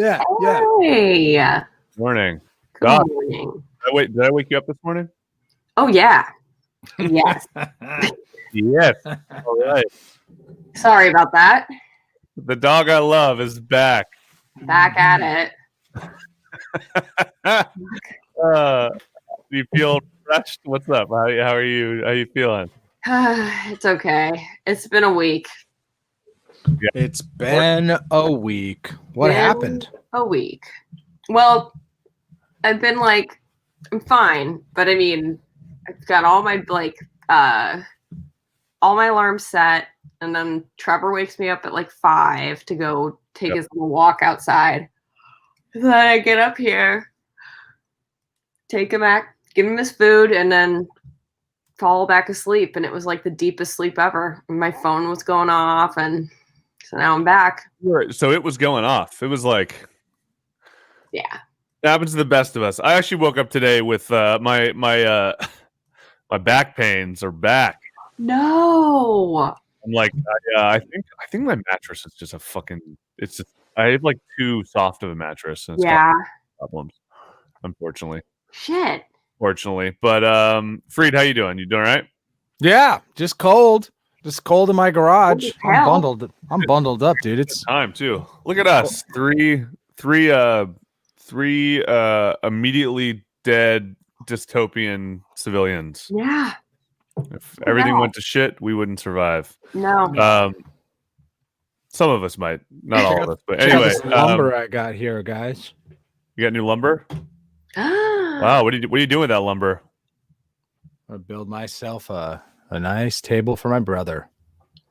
Yeah. Hey. Morning. Good Doc, morning. did I wake you up this morning? Oh, yeah. Yes. Yes. All right. Sorry about that. The dog I love is back. Back at it. Do you feel refreshed? What's up? How are you? How you feeling? It's okay. It's been a week. Yeah. It's been a week. What happened? A week. Well, I've been like, I'm fine, but I mean, I've got all my alarms set, and then Trevor wakes me up at like 5 to go take his little walk outside. And then I get up here, take him back, give him his food, and then fall back asleep. And it was like the deepest sleep ever. And my phone was going off, and so now I'm back. So it was going off. It was like, yeah, it happens to the best of us. I actually woke up today with my back pains are back. No. I'm like, I think my mattress is just a fucking. It's just, I have like too soft of a mattress. And it's got problems, unfortunately. Shit. Fortunately, but Freed, how you doing? You doing all right? Yeah, just cold. Just cold in my garage. I'm hell. bundled up, dude. It's time too. Look at us. Three immediately dead dystopian civilians. Yeah. If everything went to shit, we wouldn't survive. No. Some of us might, not all of us, but anyway. this lumber I got here, guys. You got new lumber? Wow, what are you doing with that lumber? I build myself a nice table for my brother.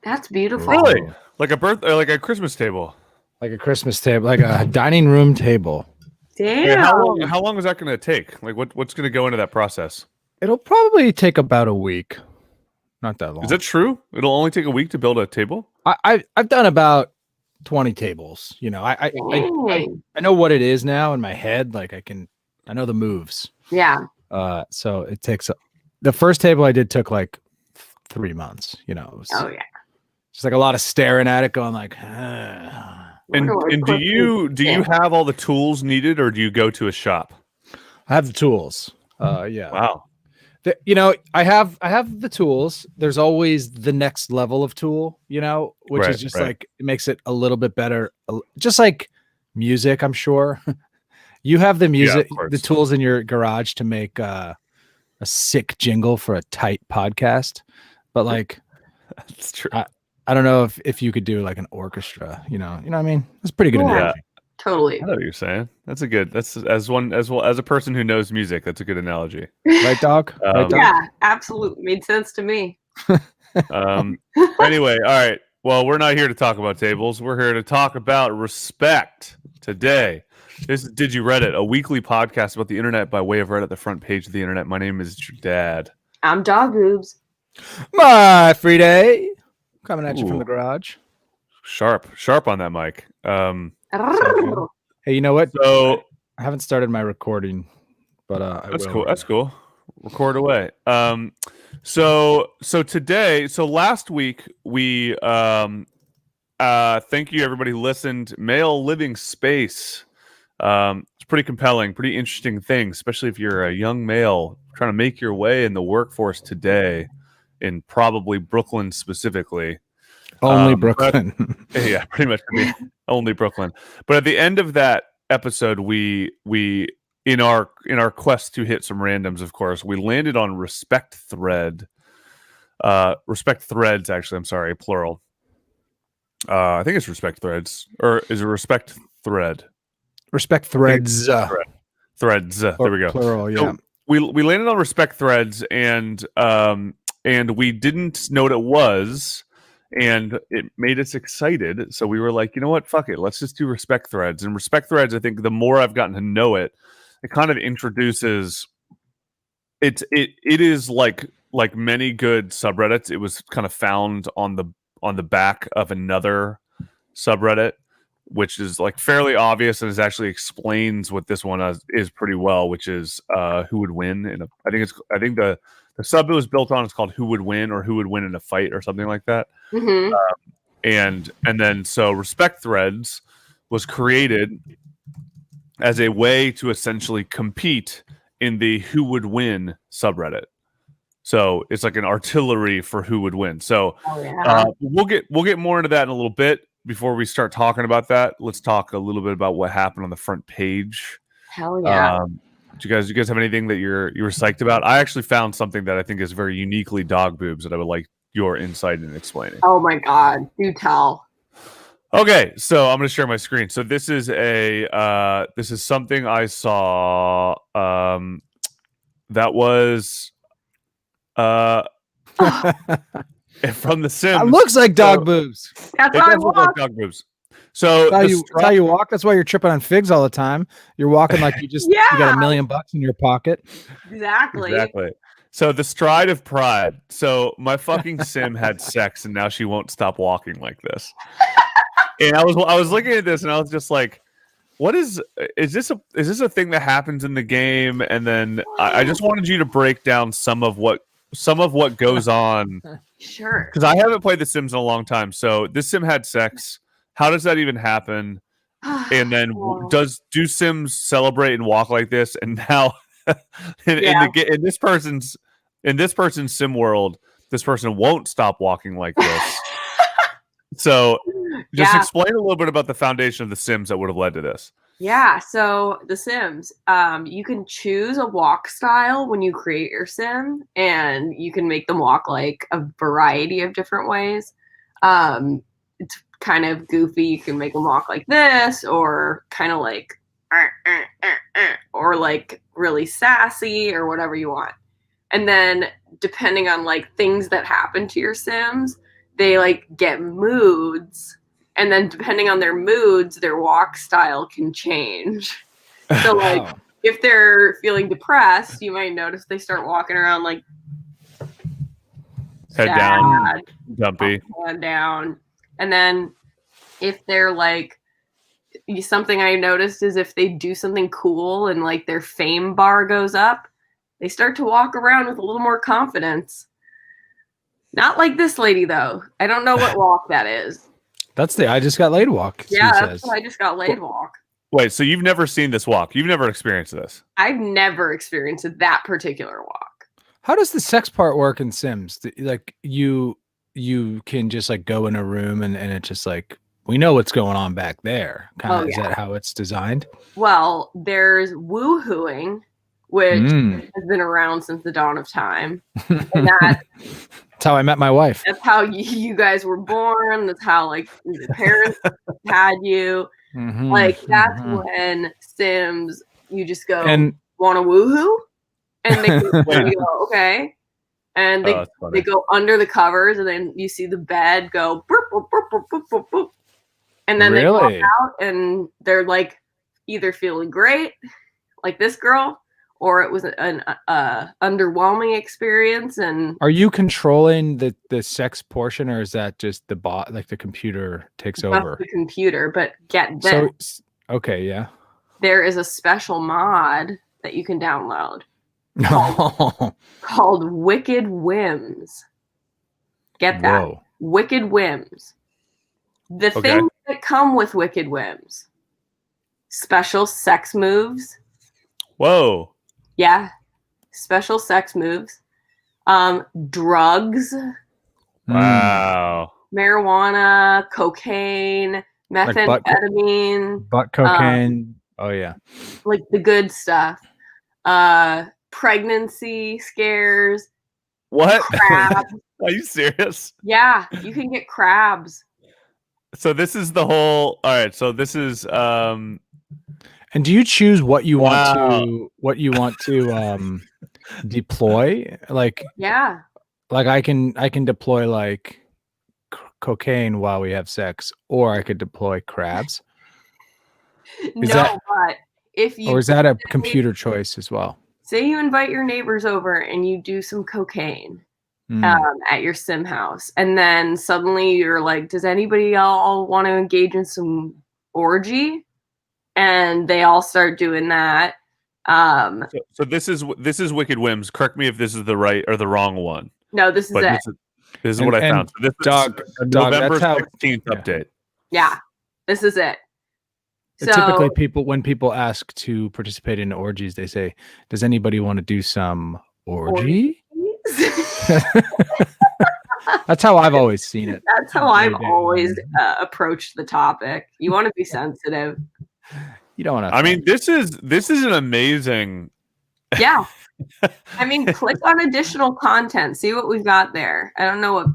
That's beautiful. Really? Like a Christmas table. Like a Christmas table, like a dining room table. Damn. Hey, how long is that going to take? Like what's going to go into that process? It'll probably take about a week. Not that long. Is that true? It'll only take a week to build a table? I've done about 20 tables. You know, I know what it is now in my head. Like I know the moves. Yeah. So it takes the first table I did took like 3 months. You know. It was, just like a lot of staring at it, going like. And do you have all the tools needed, or do you go to a shop? I have the tools. Yeah. Wow. You know, I have the tools. There's always the next level of tool, you know, which is just like, it makes it a little bit better. Just like music, I'm sure. You have the music, the tools in your garage to make a sick jingle for a tight podcast. But like, that's true. I don't know if you could do like an orchestra, you know what I mean? That's pretty good. Yeah, totally. I know what you're saying. That's as a person who knows music, that's a good analogy. Right, dog? Yeah, absolutely. Made sense to me. Anyway, all right. Well, we're not here to talk about tables. We're here to talk about respect today. This is Did You Reddit, a weekly podcast about the internet by way of Reddit, the front page of the internet. My name is your dad. I'm Dog Goobs. My free day. Coming at you from the garage. Sharp on that mic. Hey, you know what? So I haven't started my recording, but that's cool. That's cool. Record away. So last week we thank you everybody who listened. Male living space. It's pretty compelling, pretty interesting thing, especially if you're a young male trying to make your way in the workforce today. In probably Brooklyn specifically. Only Brooklyn. Yeah, pretty much only Brooklyn. But at the end of that episode, we in our quest to hit some randoms, of course, we landed on respect thread. Respect threads, actually, I'm sorry, plural. I think it's respect threads. Or is it respect thread? Respect threads. Threads. There we go. Plural, yeah. So we landed on respect threads, and we didn't know what it was, and it made us excited. So we were like, you know what? Fuck it. Let's just do respect threads. And respect threads, I think the more I've gotten to know it, it kind of introduces. It is like many good subreddits. It was kind of found on the back of another subreddit, which is like fairly obvious and actually explains what this one is pretty well, which is who would win in a. I think the sub it was built on is called "Who Would Win" or "Who Would Win in a Fight" or something like that. Mm-hmm. And then so respect threads was created as a way to essentially compete in the who would win subreddit. So it's like an artillery for who would win. So we'll get more into that in a little bit. Before we start talking about that, let's talk a little bit about what happened on the front page. Hell yeah. Do you guys have anything that you're psyched about? I actually found something that I think is very uniquely dog boobs that I would like your insight in explaining. Oh my God, do tell. Okay, so I'm going to share my screen. So this is something I saw that was from The Sims. It looks like dog boobs. That's how I walk. Like dog boobs. So that's how you walk. That's why you're tripping on figs all the time. You're walking like you just you got $1 million in your pocket. Exactly. So the stride of pride. So my fucking sim had sex and now she won't stop walking like this. And I was looking at this and I was just like, what is this a thing that happens in the game? And then I just wanted you to break down some of what goes on. Sure. Because I haven't played The Sims in a long time. So this sim had sex. How does that even happen? And then do Sims celebrate and walk like this? And now in this person's sim world, this person won't stop walking like this. So just explain a little bit about the foundation of The Sims that would have led to this. Yeah, so The Sims, you can choose a walk style when you create your sim, and you can make them walk like a variety of different ways. It's kind of goofy. You can make them walk like this, or kind of like, or like really sassy, or whatever you want. And then depending on like things that happen to your Sims, they like get moods. And then depending on their moods, their walk style can change. So like if they're feeling depressed, you might notice they start walking around like head down, dumpy, head down. And then if they're like, something I noticed is if they do something cool and like their fame bar goes up, they start to walk around with a little more confidence. Not like this lady though. I don't know what walk that is. That's the I just got laid walk. Yeah, that's what I just got laid walk. Wait, so you've never seen this walk? You've never experienced this? I've never experienced that particular walk. How does the sex part work in Sims? Like you can just like go in a room and it's just like we know what's going on back there. Kind of is that how it's designed? Well, there's woohooing, which has been around since the dawn of time. And that's how I met my wife. That's how you guys were born. That's how like the parents had you. Like that's when Sims, you just go and want to woohoo, and they go okay, and they go under the covers, and then you see the bed go boop, boop, boop, boop, boop, boop, boop. And then they walk out, and they're like either feeling great, like this girl, or it was an underwhelming experience. And are you controlling the sex portion, or is that just the bot, like the computer takes over? The computer, but get this. So, okay, yeah. There is a special mod that you can download called Wicked Whims. Get that? Whoa. Wicked Whims. The things that come with Wicked Whims: special sex moves. Whoa. Yeah. Special sex moves. Drugs. Wow. Marijuana, cocaine, methamphetamine. Like butt cocaine. Oh yeah. Like the good stuff. Pregnancy scares. What? Crabs. Are you serious? Yeah, you can get crabs. So this is the whole. All right. So this is. And do you choose what you want to deploy? Like like I can deploy like cocaine while we have sex, or I could deploy crabs. But if you, or is that a computer choice as well? Say you invite your neighbors over and you do some cocaine at your sim house, and then suddenly you're like, does anybody all want to engage in some orgy? And they all start doing that. So this is Wicked Whims. Correct me if this is the right or the wrong one. No, this is it. This is what I found. So this is a November 16th update. Yeah, this is it. So Typically, when people ask to participate in orgies, they say, "Does anybody want to do some orgy?" That's how I've always seen it. That's how I've always approached the topic. You want to be sensitive. You don't want to. I mean, this is an amazing. Yeah. I mean, click on additional content. See what we've got there. I don't know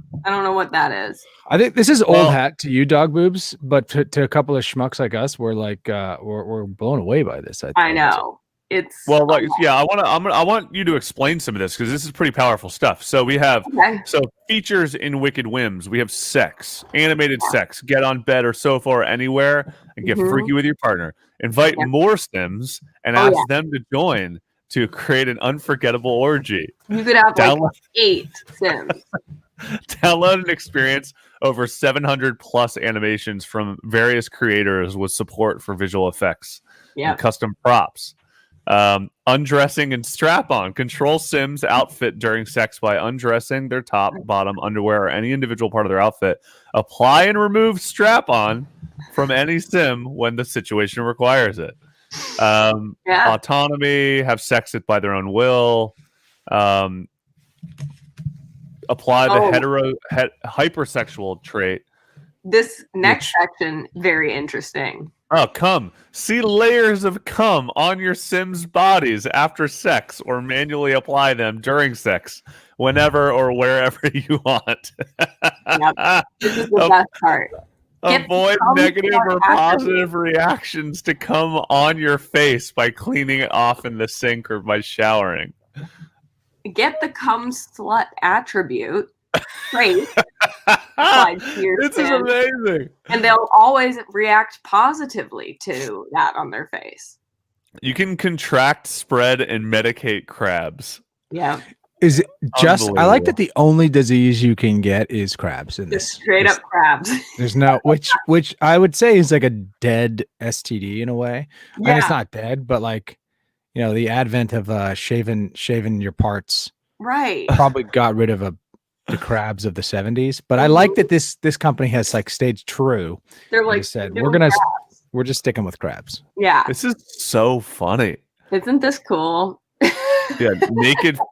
what that is. I think this is old hat to you, dog boobs, but to a couple of schmucks like us, we're like we're blown away by this. I know. It's I want you to explain some of this because this is pretty powerful stuff. So we have features in Wicked Whims. We have sex, animated sex, get on bed or sofa or anywhere and get freaky with your partner. Invite more Sims and ask them to join to create an unforgettable orgy. You could have like 8 Sims. Download and experience over 700 plus animations from various creators with support for visual effects and custom props. Undressing and strap-on. Control Sims outfit during sex by undressing their top, bottom, underwear, or any individual part of their outfit. Apply and remove strap-on from any Sim when the situation requires it. Autonomy, have sex by their own will. Apply the hypersexual trait. This next section, very interesting. Oh, cum. See layers of cum on your Sims' bodies after sex or manually apply them during sex whenever or wherever you want. This is the best part. Avoid negative or positive reactions to cum on your face by cleaning it off in the sink or by showering. Get the cum slut attribute trait applied to your This is Sim, amazing. and they'll always react positively to that on their face. You can contract, spread, and medicate crabs. Yeah. Is it just? I like that the only disease you can get is crabs in this. Straight up crabs. There's no which I would say is like a dead STD in a way. Yeah. And it's not dead, but like, you know, the advent of shaving your parts, right, probably got rid of the crabs of the 70s. But I like that this company has like stayed true. They're like, said we're just sticking with crabs. Yeah, this is so funny. Isn't this cool? Yeah,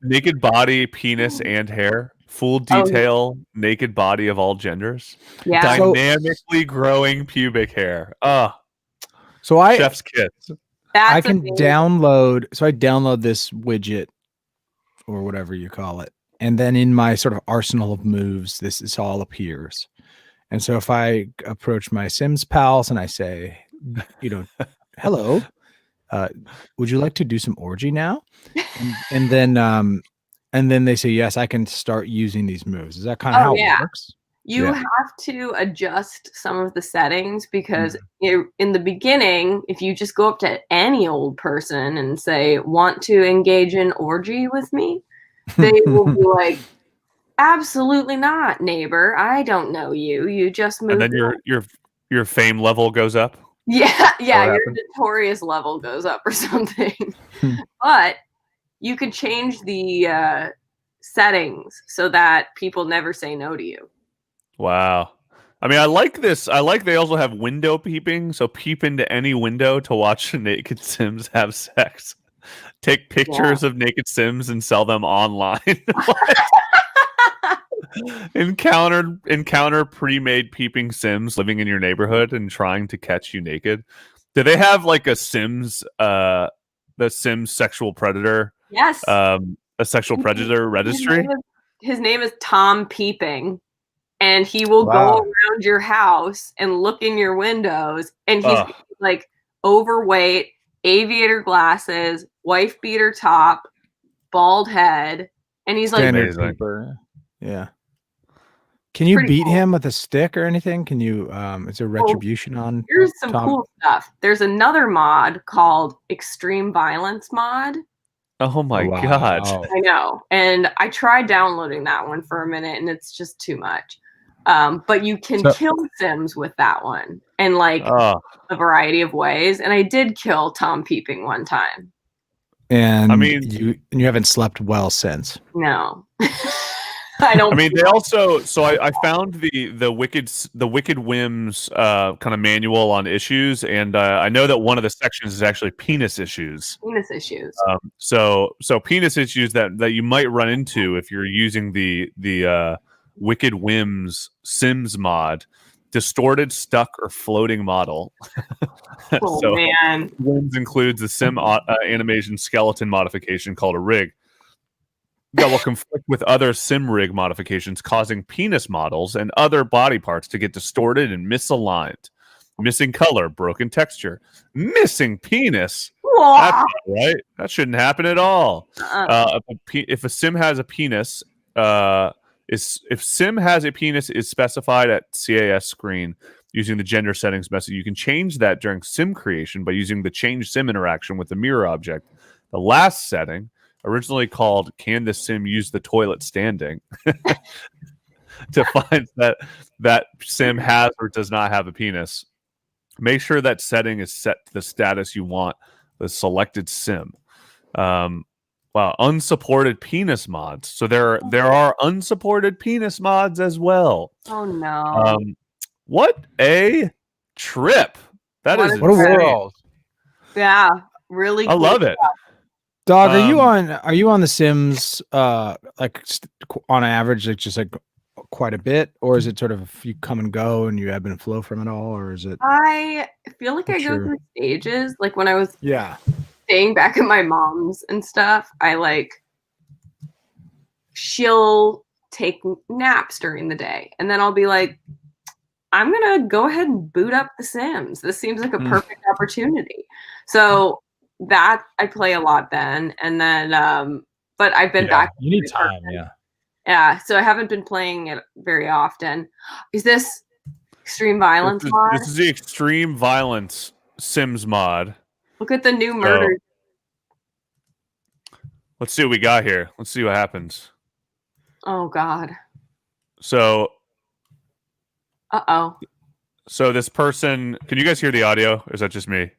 naked body, penis, and hair. Full detail, naked body of all genders. Yeah. Dynamically growing pubic hair. So chef's kiss. I can download. So I download this widget or whatever you call it. And then in my sort of arsenal of moves, this all appears. And so if I approach my Sims pals and I say, you know, hello, would you like to do some orgy now? And then they say, yes, I can start using these moves. Is that kind of how it works? You have to adjust some of the settings because in the beginning, if you just go up to any old person and say, want to engage in orgy with me? They will be like, absolutely not, neighbor. I don't know you. You just moved. And then your fame level goes up. Yeah, your notorious level goes up or something. But you could change the settings so that people never say no to you. Wow. I mean, I like this. I like they also have window peeping. So peep into any window to watch naked Sims have sex. Take pictures of naked Sims and sell them online. Encounter pre-made peeping Sims living in your neighborhood and trying to catch you naked. Do they have like a Sims, the Sims sexual predator? Yes. A sexual predator registry? His name is Tom Peeping. And he will go around your house and look in your windows. And he's like overweight, aviator glasses, wife beater top, bald head. And he's like, yeah. Can you beat him with a stick or anything? Can you, is there retribution on? Here's some cool stuff. There's another mod called Extreme Violence mod. Oh my God. I know. And I tried downloading that one for a minute and it's just too much. But you can kill Sims with that one in like a variety of ways. And I did kill Tom Peeping one time. And I mean, you haven't slept well since. No. I don't. I mean, they also. So I found the Wicked Whims kind of manual on issues, and I know that one of the sections is actually penis issues. Penis issues. So penis issues that you might run into if you're using the Wicked Whims Sims mod, distorted, stuck, or floating model. Oh So man. Whims includes the sim animation skeleton modification called a rig that will conflict with other sim rig modifications, causing penis models and other body parts to get distorted and misaligned. Missing color, broken texture, missing penis. That's not right. That shouldn't happen at all. If a sim has a penis, if sim has a penis is specified at CAS screen using the gender settings method, you can change that during sim creation by using the change sim interaction with the mirror object. The last setting, originally called "Can the sim use the toilet standing?" defines that sim has or does not have a penis. Make sure that setting is set to the status you want the selected sim. Wow, unsupported penis mods. So there are unsupported penis mods as well. Oh no! What a trip! That is what a insane. world. Yeah, really. I love it. Dog, are you on The Sims like on average like just like quite a bit, or is it sort of you come and go and you ebb and flow from it all, or is it? I feel like I go through stages. Like when I was staying back at my mom's and stuff, she'll take naps during the day, and then I'll be like, I'm gonna go ahead and boot up The Sims. This seems like a perfect opportunity. So that I play a lot then, and then but I've been back. You need time, yeah. So I haven't been playing it very often. Is this extreme violence mod? This is the extreme violence Sims mod. Look at the new murder. Let's see what we got here. Let's see what happens. Oh God. So. So this person, can you guys hear the audio? Or is that just me?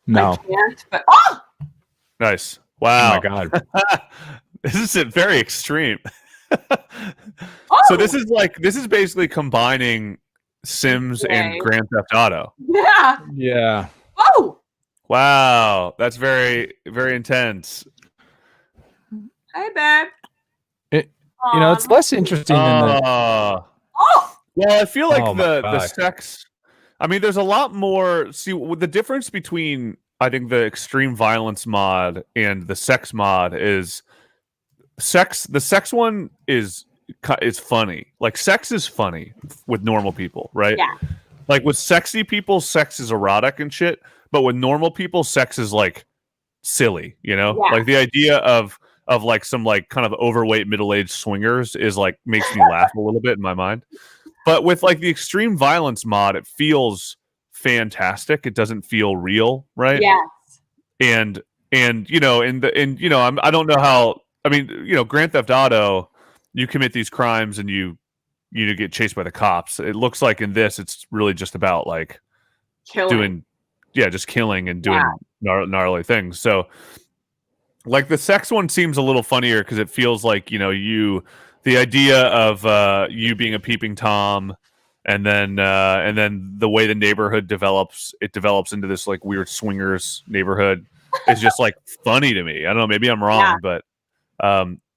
No. I can't, but nice. Wow. Oh my God. This is very extreme. So this is basically combining Sims and Grand Theft Auto. Yeah. Yeah. Oh. Wow. That's very, very intense. Hey, babe. You know, it's less interesting than the. Well, I feel like the sex. I mean, there's a lot more. See, the difference between I think the extreme violence mod and the sex mod is sex. The sex one is funny. Like sex is funny with normal people, right? Yeah. Like with sexy people, sex is erotic and shit. But with normal people, sex is like silly. You know, like the idea of like some like kind of overweight middle-aged swingers is like makes me laugh a little bit in my mind. But with like the extreme violence mod, it feels fantastic. It doesn't feel real, right? Yes. And you know, I don't know how. I mean, you know, Grand Theft Auto, you commit these crimes and you get chased by the cops. It looks like in this, it's really just about like just killing and doing gnarly things. So, like the sex one seems a little funnier because it feels like the idea of you being a peeping Tom, and then the way the neighborhood develops into this like weird swingers neighborhood is just like funny to me. I don't know, maybe I'm wrong, but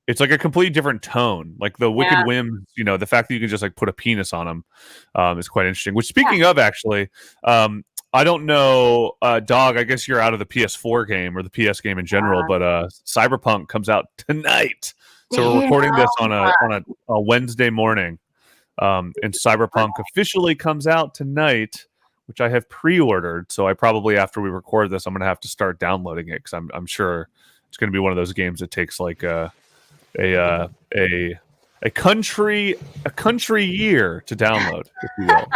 it's like a completely different tone. Like the Wicked Whims, the fact that you can just like put a penis on them is quite interesting. Which, speaking of, actually, I don't know, Dog, I guess you're out of the PS4 game or the PS game in general, but Cyberpunk comes out tonight. So we're recording this on a Wednesday morning, and Cyberpunk officially comes out tonight, which I have pre-ordered. So I probably, after we record this, I'm going to have to start downloading it because I'm sure it's going to be one of those games that takes like a country year to download, if you will.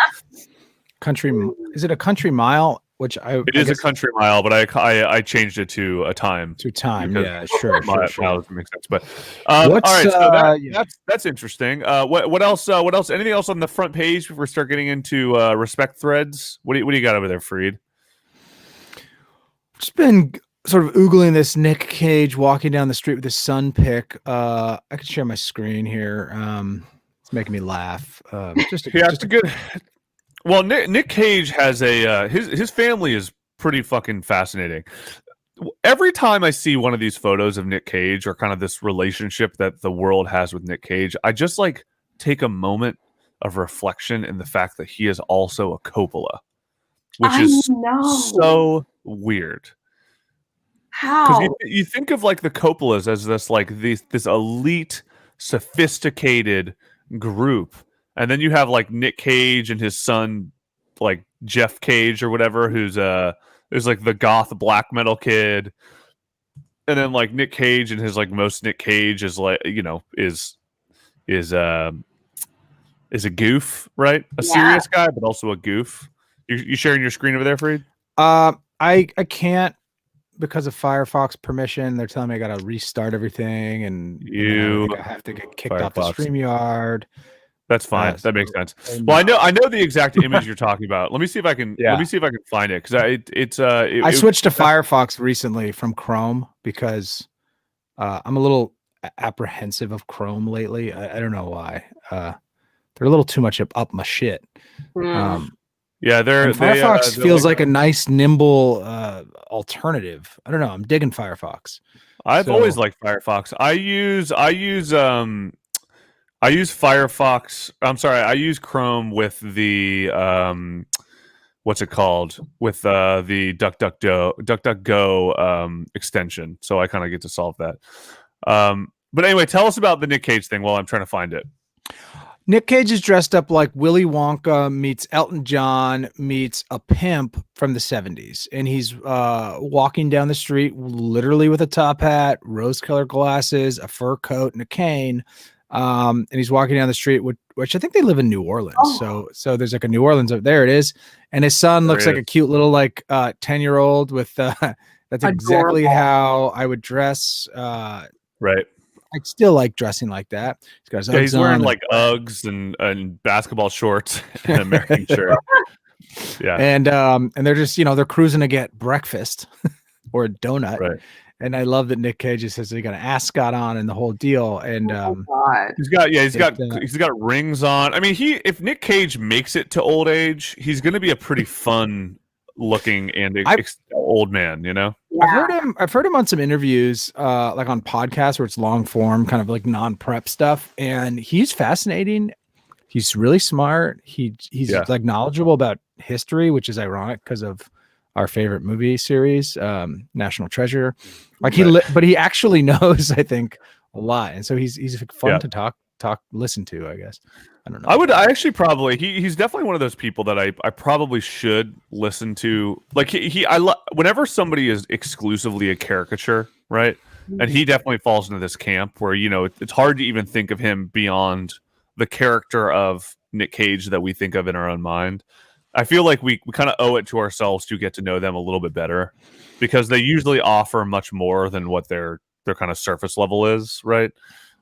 Is it a country mile? It is a country mile, but I changed it to a time. Yeah, sure. Miles makes sense. But all right, so that's interesting. What else? Anything else on the front page before we start getting into respect threads? What do you got over there, Freed? Just been sort of oogling this Nick Cage walking down the street with his son pic. I can share my screen here. It's making me laugh. Just a good. Well, Nick Cage has a his family is pretty fucking fascinating. Every time I see one of these photos of Nick Cage or kind of this relationship that the world has with Nick Cage, I just like take a moment of reflection in the fact that he is also a Coppola, which is so weird. How? Because you think of like the Coppolas as this elite, sophisticated group, and then you have like Nick Cage and his son, like Jeff Cage or whatever, who's like the goth black metal kid, and then like Nick Cage and his like most Nick Cage is like is a goof, right? A serious guy, but also a goof. You sharing your screen over there, Freed? I can't because of Firefox permission. They're telling me I gotta restart everything, and I have to get kicked off the StreamYard. That's fine. That makes sense. Well, I know the exact image you're talking about. Let me see if I can. Yeah. Let me see if I can find it because I switched to Firefox recently from Chrome because I'm a little apprehensive of Chrome lately. I don't know why. They're a little too much up my shit. Yeah, Firefox feels like a nice, nimble alternative. I don't know. I'm digging Firefox. I've always liked Firefox. I use Firefox. I'm sorry. I use Chrome with the what's it called? With the DuckDuckGo extension. So I kind of get to solve that. But anyway, tell us about the Nick Cage thing while I'm trying to find it. Nick Cage is dressed up like Willy Wonka meets Elton John meets a pimp from the 70s. And he's walking down the street literally with a top hat, rose-colored glasses, a fur coat, and a cane. And he's walking down the street, which I think they live in New Orleans. So there's like a New Orleans up there. It is. And his son looks like a cute little 10-year-old with that's exactly how I would dress. Right. I still like dressing like that. He's wearing like Uggs and basketball shorts and American shirt. Yeah. And they're just, they're cruising to get breakfast or a donut. Right. And I love that Nick Cage says he got an ascot on and the whole deal. And he's got rings on. I mean, if Nick Cage makes it to old age, he's going to be a pretty fun looking and old man, Yeah. I've heard him on some interviews, like on podcasts where it's long form, kind of like non-prep stuff. And he's fascinating. He's really smart. He's like knowledgeable about history, which is ironic because of our favorite movie series, National Treasure. Like but he actually knows, I think, a lot. And so he's fun to listen to, I guess. I don't know. I actually probably, he's definitely one of those people that I probably should listen to. Like whenever somebody is exclusively a caricature, right? And he definitely falls into this camp where, it's hard to even think of him beyond the character of Nick Cage that we think of in our own mind. I feel like we kind of owe it to ourselves to get to know them a little bit better because they usually offer much more than what their kind of surface level is, right?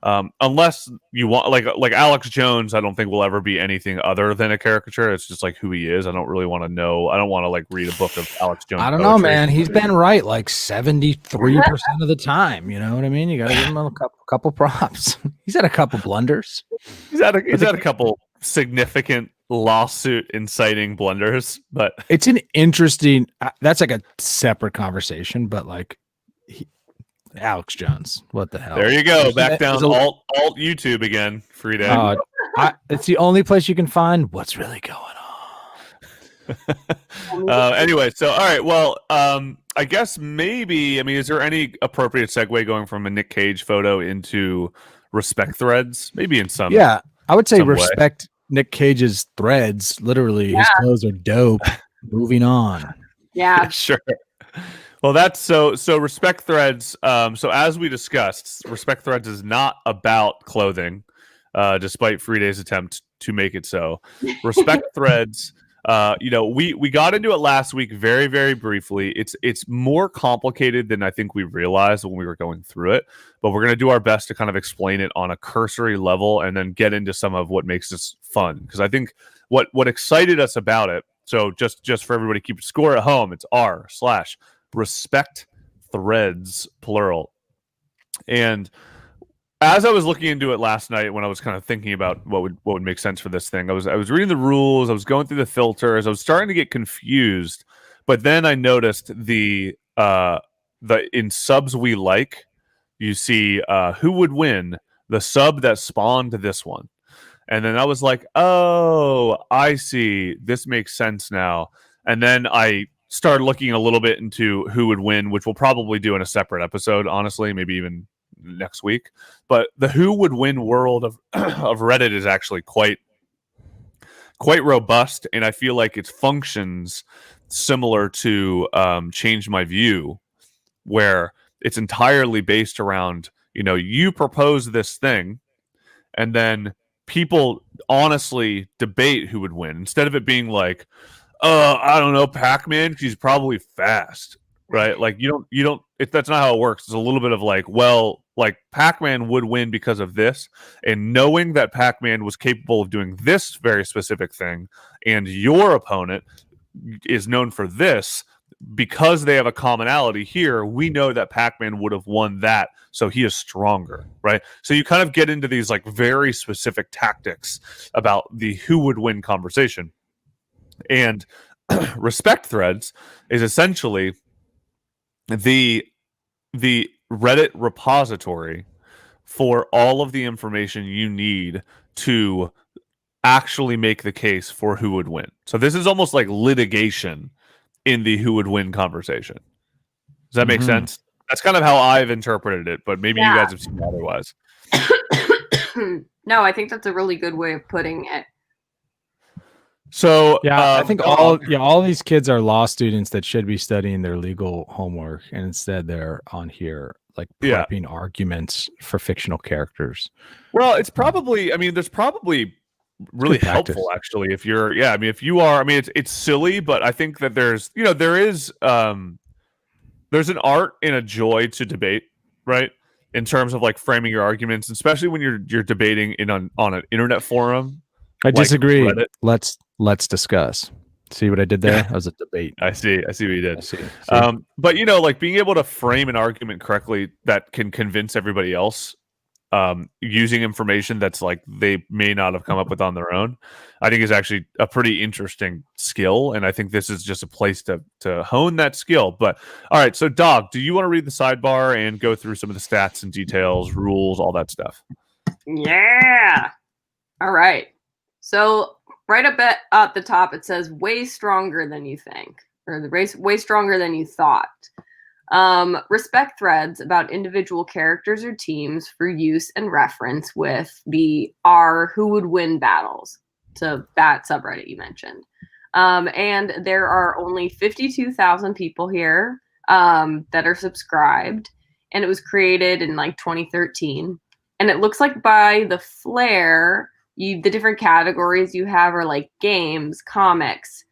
Unless you want like Alex Jones, I don't think will ever be anything other than a caricature. It's just like who he is. I don't really want to know. I don't want to like read a book of Alex Jones. I don't know, man. He's been right like 73% of the time. You know what I mean? You got to give him a couple props. He's had a couple blunders. He's had a couple significant lawsuit inciting blunders, but it's an interesting. That's like a separate conversation, but like. Alex Jones, what the hell? There you go, back down alt YouTube again, free day. It's the only place you can find what's really going on. Anyway, so all right, well, I guess maybe is there any appropriate segue going from a Nick Cage photo into respect threads? Maybe in some. Yeah, I would say respect Nick Cage's threads. Literally, his clothes are dope. Moving on. Yeah, sure. Well, that's so respect threads. So as we discussed, respect threads is not about clothing, despite Friday's attempt to make it so. Respect threads. We got into it last week very, very briefly. It's more complicated than I think we realized when we were going through it, but we're going to do our best to kind of explain it on a cursory level and then get into some of what makes this fun. Because I think what excited us about it. So just for everybody to keep score at home, it's r/respect threads, plural. And as I was looking into it last night, when I was kind of thinking about what would make sense for this thing, I was reading the rules, I was going through the filters, I was starting to get confused, but then I noticed the in subs we like, you see who would win, the sub that spawned this one, and then I was like, oh, I see, this makes sense now. And then I started looking a little bit into who would win, which we'll probably do in a separate episode, honestly, maybe even next week. But the who would win world of of Reddit is actually quite robust, and I feel like it functions similar to Change My View, where it's entirely based around, you propose this thing, and then people honestly debate who would win, instead of it being like, I don't know, Pac-Man, because he's probably fast, right? Like you don't. That's not how it works. It's a little bit of like, well, like Pac-Man would win because of this, and knowing that Pac-Man was capable of doing this very specific thing, and your opponent is known for this, because they have a commonality here, we know that Pac-Man would have won that, so he is stronger, right? So you kind of get into these like very specific tactics about the who would win conversation. And respect threads is essentially the Reddit repository for all of the information you need to actually make the case for who would win. So this is almost like litigation in the who would win conversation. Does that make sense? That's kind of how I've interpreted it, but maybe you guys have seen it otherwise. No, I think that's a really good way of putting it. So I think all these kids are law students that should be studying their legal homework, and instead they're on here like prepping arguments for fictional characters. Well, it's probably, there's probably really helpful actually if you're, if you are, it's silly, but I think that there's there's an art and a joy to debate, right? In terms of like framing your arguments, especially when you're debating on an internet forum. I disagree. Reddit. Let's discuss. See what I did there? That was a debate. I see what you did. See. But like being able to frame an argument correctly that can convince everybody else, using information that's like they may not have come up with on their own, I think is actually a pretty interesting skill, and I think this is just a place to hone that skill. But all right, so Dog, do you want to read the sidebar and go through some of the stats and details, rules, all that stuff? Yeah. All right. So right up at the top, it says way stronger than you think, or the race way stronger than you thought. Respect threads about individual characters or teams for use and reference with the who would win battles. So that subreddit you mentioned. And there are only 52,000 people here that are subscribed, and it was created in like 2013. And it looks like by the flare, the different categories you have are like games, comics,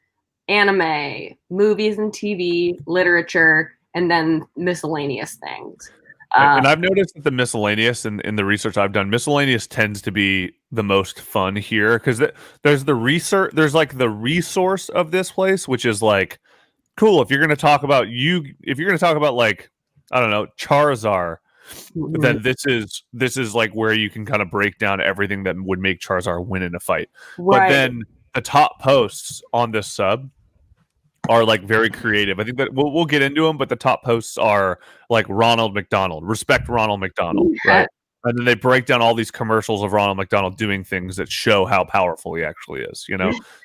anime, movies and TV, literature, and then miscellaneous things. And I've noticed that the miscellaneous, in the research I've done, miscellaneous tends to be the most fun here, because there's the research, there's like the resource of this place, which is like cool. If you're going to talk about like, I don't know, Charizard, then this is like where you can kind of break down everything that would make Charizard win in a fight. Right. But then the top posts on this sub are like very creative. I think that we'll get into them, but the top posts are like Ronald McDonald, respect Ronald McDonald, right? And then they break down all these commercials of Ronald McDonald doing things that show how powerful he actually is,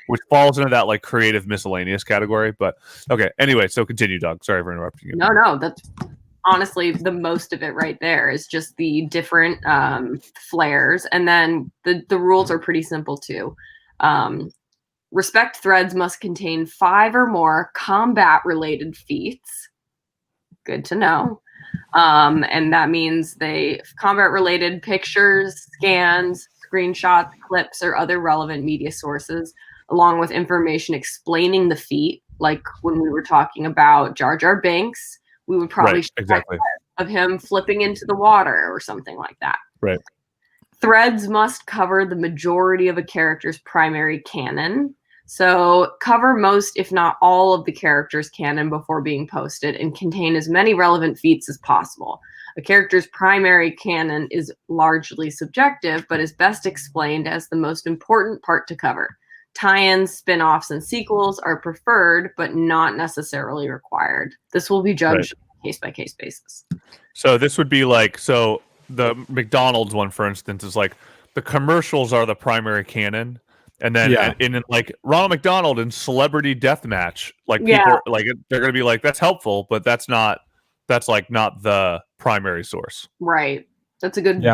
which falls into that like creative miscellaneous category. But okay, anyway, so continue, Doug. Sorry for interrupting you. No, that's honestly the most of it right there is just the different flares, and then the rules are pretty simple too. Respect threads must contain 5 or more combat-related feats. Good to know. And that means combat-related pictures, scans, screenshots, clips, or other relevant media sources, along with information explaining the feat. Like when we were talking about Jar Jar Binks, we would probably show of him flipping into the water or something like that. Right. Threads must cover the majority of a character's primary canon. So cover most, if not all, of the character's canon before being posted and contain as many relevant feats as possible. A character's primary canon is largely subjective, but is best explained as the most important part to cover. Tie-ins, spin-offs, and sequels are preferred, but not necessarily required. This will be judged on a case-by-case basis. So this would be like, so the McDonald's one, for instance, is like the commercials are the primary canon. And then in like Ronald McDonald in Celebrity Deathmatch, like people are, like they're gonna be like, that's helpful, but that's like not the primary source. Right. That's a good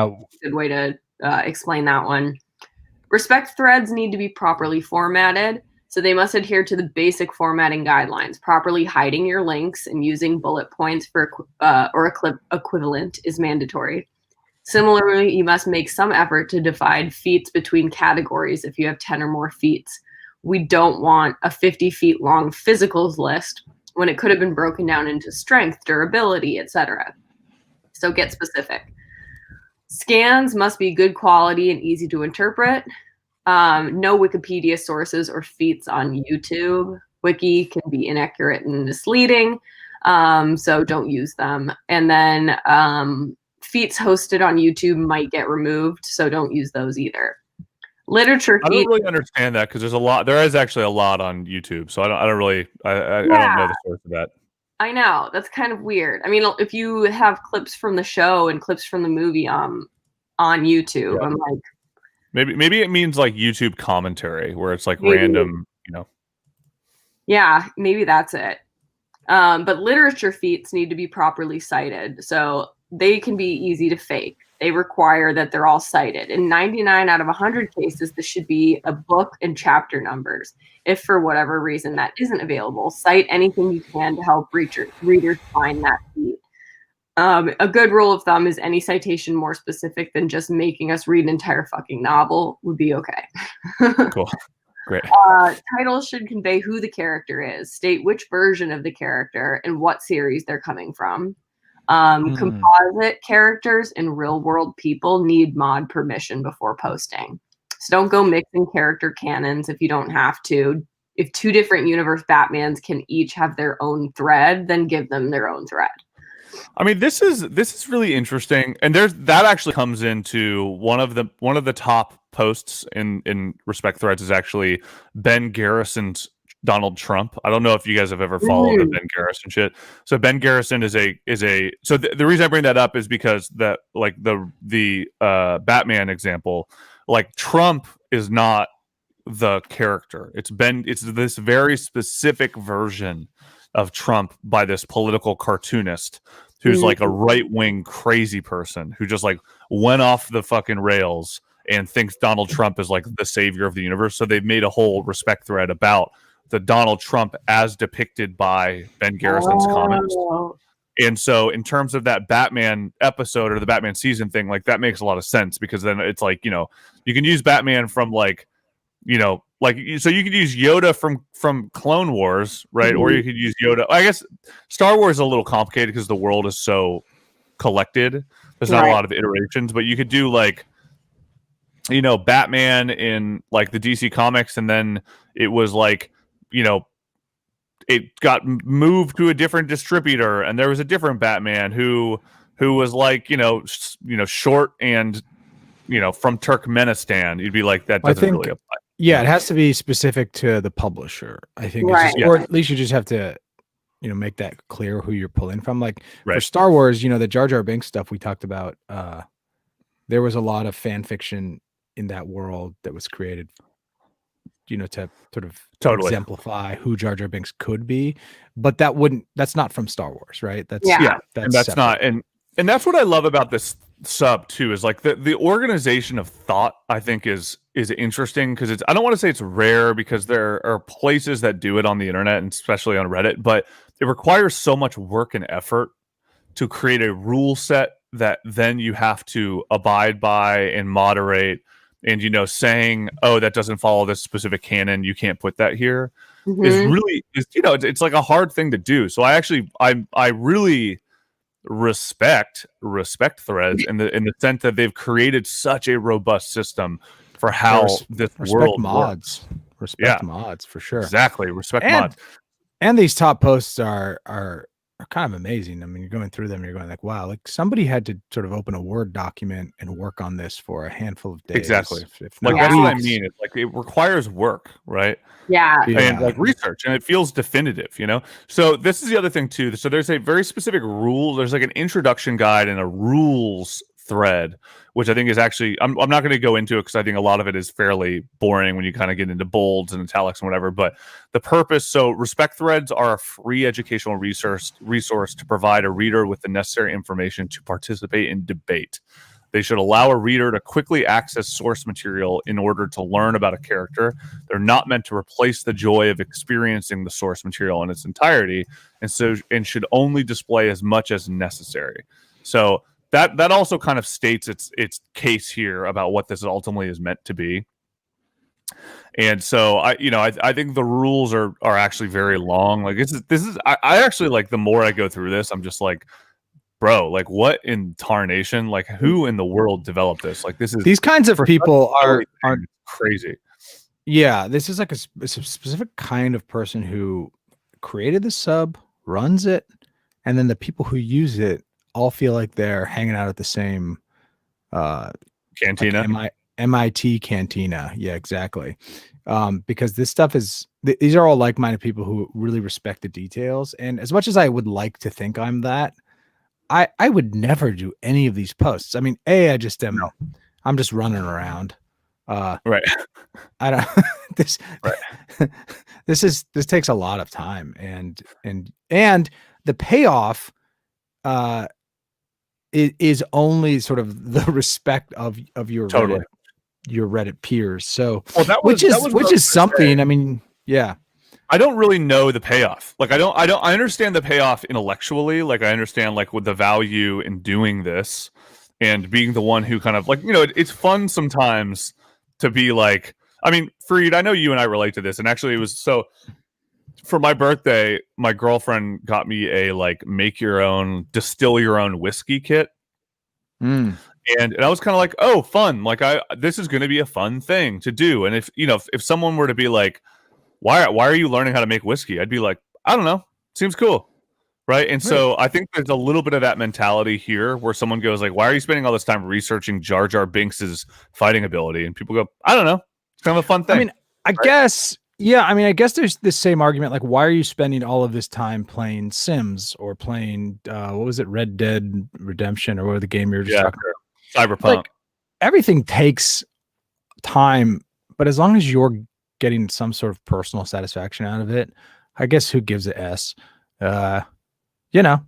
way to explain that one. Respect threads need to be properly formatted, so they must adhere to the basic formatting guidelines. Properly hiding your links and using bullet points for or equivalent is mandatory. Similarly, you must make some effort to divide feats between categories if you have 10 or more feats. We don't want a 50 feet long physicals list when it could have been broken down into strength, durability, etc. So get specific. Scans must be good quality and easy to interpret. No Wikipedia sources or feats on YouTube. Wiki can be inaccurate and misleading, so don't use them. And then feats hosted on YouTube might get removed, so don't use those either. Literature feats. I don't really understand that because there's a lot. There is actually a lot on YouTube, so I don't really. I don't know the source of that. I know, that's kind of weird. I mean, if you have clips from the show and clips from the movie on YouTube, I'm like, maybe it means like YouTube commentary where it's like random, you know. Yeah, maybe that's it. But literature feats need to be properly cited, so they can be easy to fake. They require that they're all cited. In 99 out of 100 cases, this should be a book and chapter numbers. If for whatever reason that isn't available, cite anything you can to help readers find that feat. A good rule of thumb is any citation more specific than just making us read an entire fucking novel would be okay. Cool. Great. Titles should convey who the character is, state which version of the character and what series they're coming from. Composite characters and real world people need mod permission before posting. So don't go mixing character canons if you don't have to. If two different universe Batmans can each have their own thread, then give them their own thread. I mean, this is really interesting, and that actually comes into one of the top posts in Respect Threads is actually Ben Garrison's Donald Trump. I don't know if you guys have ever followed the Ben Garrison shit. So Ben Garrison is a so the reason I bring that up is because that like the Batman example, like Trump is not the character. It's this very specific version of Trump by this political cartoonist who's like a right-wing crazy person who just like went off the fucking rails and thinks Donald Trump is like the savior of the universe. So they've made a whole Respect thread about the Donald Trump as depicted by Ben Garrison's comics. And so in terms of that Batman episode or the Batman season thing, like that makes a lot of sense because then it's like, you know, you can use Batman from like, you know, like, so you could use Yoda from Clone Wars, right? Or you could use Yoda. I guess Star Wars is a little complicated because the world is so collected. There's not a lot of iterations, but you could do like, you know, Batman in like the DC comics, and then it was like, you know, it got moved to a different distributor, and there was a different Batman who was like, you know, short and, you know, from Turkmenistan. You'd be like, that doesn't really apply. Yeah, it has to be specific to the publisher. I think, or at least you just have to, you know, make that clear who you're pulling from. Like for Star Wars, you know, the Jar Jar Binks stuff we talked about. There was a lot of fan fiction in that world that was created, you know, to sort of exemplify who Jar Jar Binks could be, but that's not from Star Wars, right? That's that's not, and that's what I love about this sub too, is like the organization of thought, I think is interesting because I don't want to say it's rare because there are places that do it on the internet and especially on Reddit, but it requires so much work and effort to create a rule set that then you have to abide by and moderate. And, you know, saying, oh, that doesn't follow this specific canon, you can't put that here, is really, you know, it's like a hard thing to do. So I really respect threads in the sense that they've created such a robust system for how this world mods works. Respect mods for sure. Exactly. Respect mods. And these top posts are kind of amazing. I mean, you're going through them and you're going like, wow, like somebody had to sort of open a Word document and work on this for a handful of days. Exactly. If like not that's what I weeks. mean. It's like it requires work, right? Yeah. And like research, and it feels definitive, you know? So this is the other thing too. So there's a very specific rule. There's like an introduction guide and a rules thread, which I think is actually, I'm not going to go into it because I think a lot of it is fairly boring when you kind of get into bolds and italics and whatever. But the purpose, so respect threads are a free educational resource to provide a reader with the necessary information to participate in debate. They should allow a reader to quickly access source material in order to learn about a character. They're not meant to replace the joy of experiencing the source material in its entirety, and should only display as much as necessary. So that also kind of states its case here about what this ultimately is meant to be. And so I think the rules are actually very long. Like this is I actually, like, the more I go through this, I'm just like, bro, like what in tarnation? Like who in the world developed this? Like this is, these kinds of people are crazy. Yeah, this is like a specific kind of person who created the sub, runs it, and then the people who use it all feel like they're hanging out at the same cantina, like MIT cantina. Yeah, exactly. Because this stuff is these are all like-minded people who really respect the details. And as much as I would like to think I'm that, I would never do any of these posts. I mean, I just am. No. I'm just running around. Right. I don't. This. Right. This takes a lot of time, and the payoff is only sort of the respect of your Reddit peers. So which is something. I mean, yeah. I don't really know the payoff. Like I understand the payoff intellectually. Like I understand like with the value in doing this and being the one who kind of like, it's fun sometimes to be like, I mean, Freed, I know you and I relate to this. And actually it was so for my birthday, my girlfriend got me a like distill your own whiskey kit. And I was kind of like, oh, fun. Like this is going to be a fun thing to do. And if someone were to be like, why are you learning how to make whiskey? I'd be like, I don't know. Seems cool. Right. And so I think there's a little bit of that mentality here where someone goes like, why are you spending all this time researching Jar Jar Binks's fighting ability? And people go, I don't know. It's kind of a fun thing. I mean, I guess there's this same argument. Like, why are you spending all of this time playing Sims or playing, what was it? Red Dead Redemption or what the game you were just talking about? Cyberpunk. Like, everything takes time, but as long as you're getting some sort of personal satisfaction out of it, I guess who gives a S?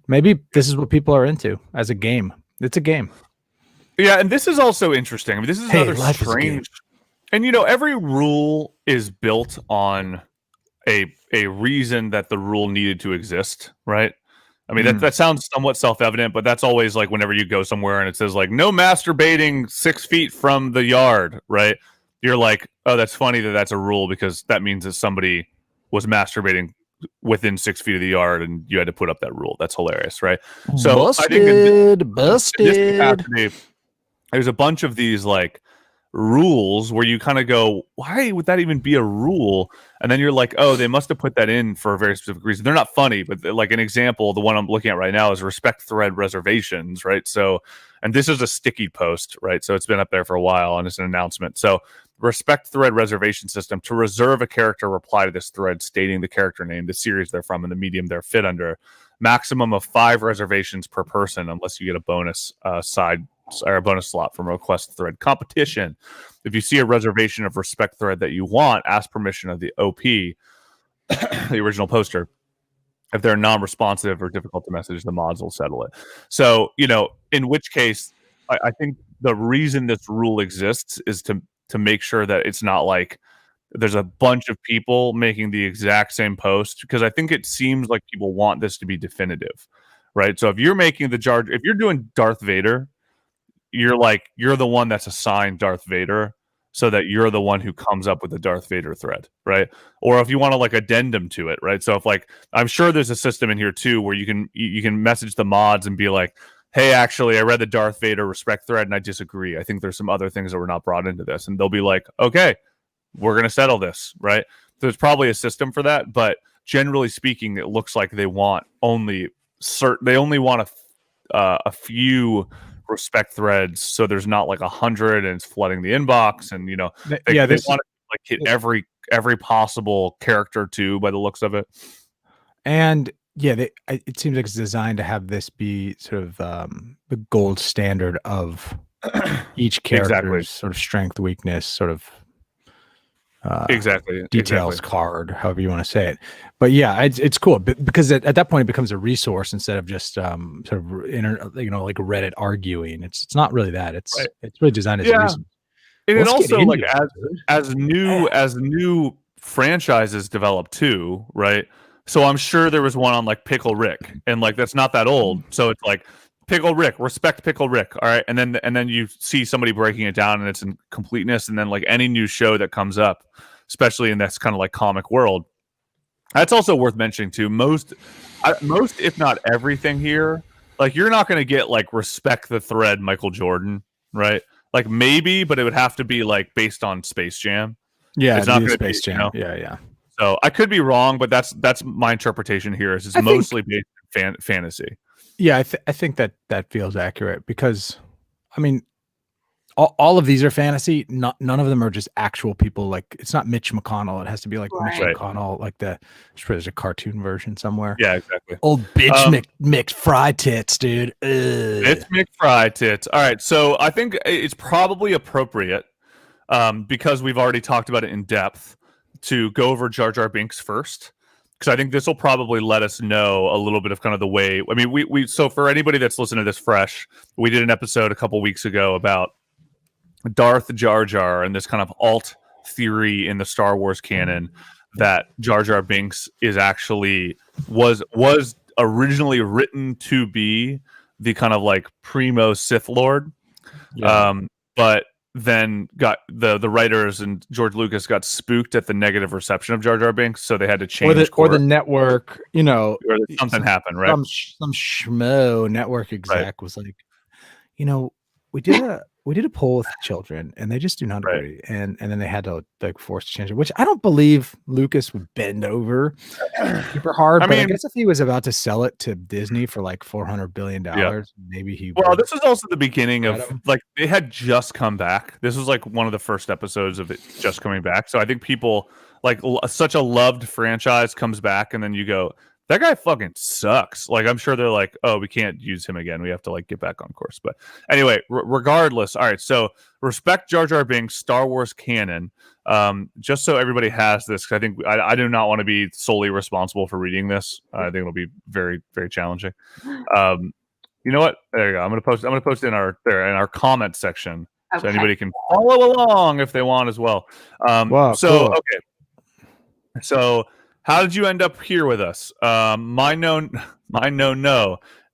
Maybe this is what people are into as a game. It's a game. Yeah, and this is also interesting. I mean, this is another strange. And every rule is built on a reason that the rule needed to exist, right? I mean, that sounds somewhat self-evident, but that's always like whenever you go somewhere and it says like no masturbating 6 feet from the yard, right? You're like, oh, that's funny that's a rule because that means that somebody was masturbating within 6 feet of the yard and you had to put up that rule. That's hilarious, right? So busted. I think in this capacity, there's a bunch of these like rules where you kind of go, why would that even be a rule? And then you're like, oh, they must have put that in for a very specific reason. They're not funny, but like an example, the one I'm looking at right now is respect thread reservations, right? So, and this is a sticky post, right? So it's been up there for a while and it's an announcement. So respect thread reservation system: to reserve a character, reply to this thread stating the character name, the series they're from, and the medium they're fit under. Maximum of 5 reservations per person unless you get a bonus a bonus slot from a request thread competition. If you see a reservation of respect thread that you want, ask permission of the OP, the original poster. If they're non-responsive or difficult to message, the mods will settle it. So, in which case, I think the reason this rule exists is to make sure that it's not like there's a bunch of people making the exact same post, because I think it seems like people want this to be definitive, right? So if you're making if you're doing Darth Vader, you're the one that's assigned Darth Vader, so that you're the one who comes up with the Darth Vader thread, right? Or if you want to like addendum to it, right? So if like, I'm sure there's a system in here too where you can message the mods and be like, hey, actually, I read the Darth Vader respect thread and I disagree. I think there's some other things that were not brought into this. And they'll be like, okay, we're going to settle this, right? There's probably a system for that, but generally speaking, it looks like they want only a few respect threads, so there's not like 100 and it's flooding the inbox, and they want to like hit every possible character too, by the looks of it. And yeah, it seems like it's designed to have this be sort of the gold standard of each character's sort of strength, weakness, sort of details card, however you want to say it. But yeah, it's cool because at that point it becomes a resource instead of just sort of like Reddit arguing. It's not really that. It's really designed as a resource. And it also like as new franchises develop too, right? So I'm sure there was one on like Pickle Rick, and like that's not that old. So it's like Pickle Rick, respect Pickle Rick, all right. And then you see somebody breaking it down, and it's in completeness. And then like any new show that comes up, especially in this kind of like comic world, that's also worth mentioning too. Most if not everything here, like you're not going to get like respect the thread Michael Jordan, right? Like maybe, but it would have to be like based on Space Jam. Yeah, it's not Space Jam. Yeah. So I could be wrong, but that's my interpretation here. Is it's mostly based in fantasy. Yeah, I think that feels accurate because, I mean, all of these are fantasy. None of them are just actual people. Like it's not Mitch McConnell. It has to be like Mitch McConnell. Like there's a cartoon version somewhere. Yeah, exactly. Old bitch McFry tits, dude. It's McFry tits. All right, so I think it's probably appropriate because we've already talked about it in depth to go over Jar Jar Binks first. Because I think this will probably let us know a little bit of kind of the way. I mean, we so for anybody that's listening to this fresh, we did an episode a couple weeks ago about Darth Jar Jar and this kind of alt theory in the Star Wars canon that Jar Jar Binks is actually was originally written to be the kind of like primo Sith Lord, but then got the writers and George Lucas got spooked at the negative reception of Jar Jar Binks, so they had to change or the network, or something happened, right? Some schmo network exec was like, we did a poll with children and they just do not agree, and then they had to like force change it, which I don't believe Lucas would bend over super hard. I guess if he was about to sell it to Disney for like $400 billion, maybe he would. Well, this was also the beginning of like they had just come back. This was like one of the first episodes of it just coming back. So I think people like such a loved franchise comes back, and then you go, that guy fucking sucks. Like, I'm sure they're like, oh, we can't use him again. We have to like get back on course. But anyway, regardless. All right. So respect Jar Jar Binks, Star Wars canon. Just so everybody has this, because I think I do not want to be solely responsible for reading this. I think it'll be very, very challenging. You know what? There you go. I'm gonna post in our comment section, so anybody can follow along if they want as well. Wow, so cool. Okay. So how did you end up here with us? No.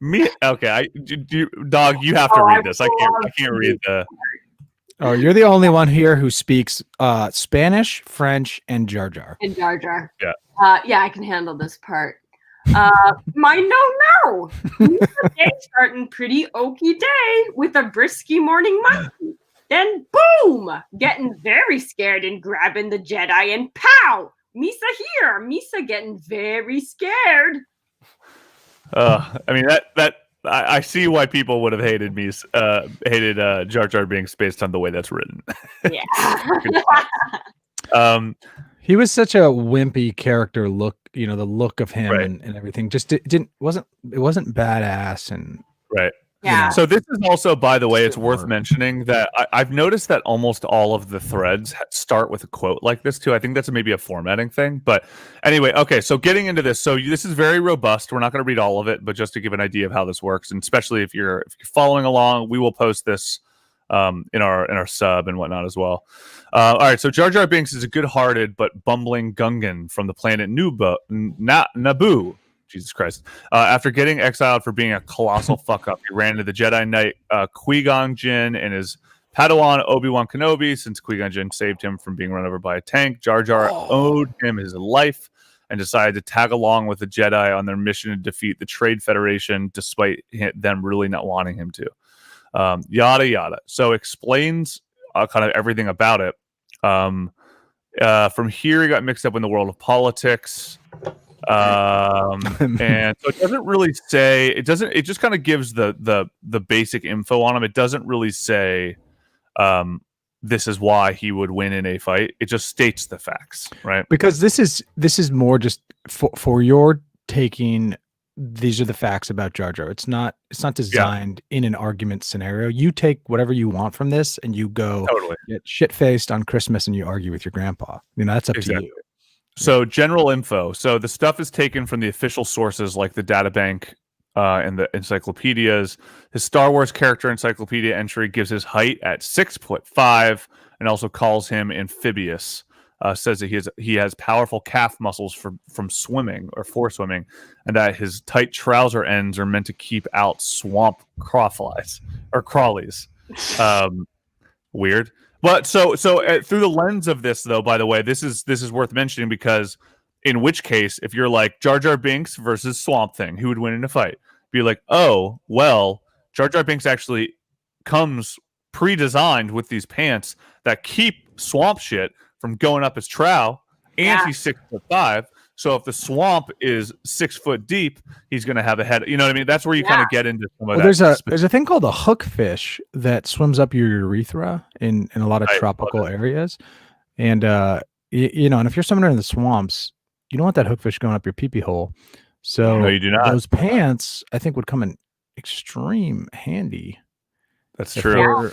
Me. Okay. Dog, you have to read this. I can't read the. Oh, you're the only one here who speaks Spanish, French, and Jar Jar. And Jar Jar. Yeah. Yeah, I can handle this part. No. Day starting pretty okie day with a brisky morning monkey. Then boom, getting very scared and grabbing the Jedi and pow, Misa here. Misa getting very scared. I mean that I see why people would have hated Jar Jar Binks based on the way that's written. Yeah. He was such a wimpy character look, the look of him and everything just it wasn't badass and right. Yeah. So this is also, by the way, it's worth mentioning that I've noticed that almost all of the threads start with a quote like this too. I think that's maybe a formatting thing. But anyway, okay. So getting into this, this is very robust. We're not going to read all of it, but just to give an idea of how this works, and especially if you're following along, we will post this in our sub and whatnot as well. All right. So Jar Jar Binks is a good-hearted but bumbling Gungan from the planet Naboo. Jesus Christ. After getting exiled for being a colossal fuck-up, he ran into the Jedi Knight Qui-Gon Jinn and his Padawan Obi-Wan Kenobi. Since Qui-Gon Jinn saved him from being run over by a tank, Jar Jar owed him his life and decided to tag along with the Jedi on their mission to defeat the Trade Federation, despite them really not wanting him to. Yada, yada. So explains kind of everything about it. From here, he got mixed up in the world of politics. And so it doesn't really say, it just kind of gives the basic info on him. It doesn't really say this is why he would win in a fight. It just states the facts, right? Because this is more just for your taking. These are the facts about Jar Jar. It's not designed in an argument scenario. You take whatever you want from this and you go get shit faced on Christmas and you argue with your grandpa. That's up to you. So general info. So the stuff is taken from the official sources like the databank and the encyclopedias. His Star Wars character encyclopedia entry gives his height at 6'5" and also calls him amphibious. Says that he has powerful calf muscles from swimming or for swimming, and that his tight trouser ends are meant to keep out swamp crawflies or crawlies. Weird. But so through the lens of this, though, by the way, this is worth mentioning because in which case, if you're like Jar Jar Binks versus Swamp Thing, who would win in a fight? Be like, oh, well, Jar Jar Binks actually comes pre-designed with these pants that keep swamp shit from going up his trow, and he's 6'5". So if the swamp is 6 foot deep, he's going to have a head. You know what I mean? That's where you kind of get into some of that. There's a thing called a hookfish that swims up your urethra in a lot of tropical areas, and and if you're swimming in the swamps, you don't want that hookfish going up your pee-pee hole. So no, you do not. Those pants, I think, would come in extreme handy. That's true.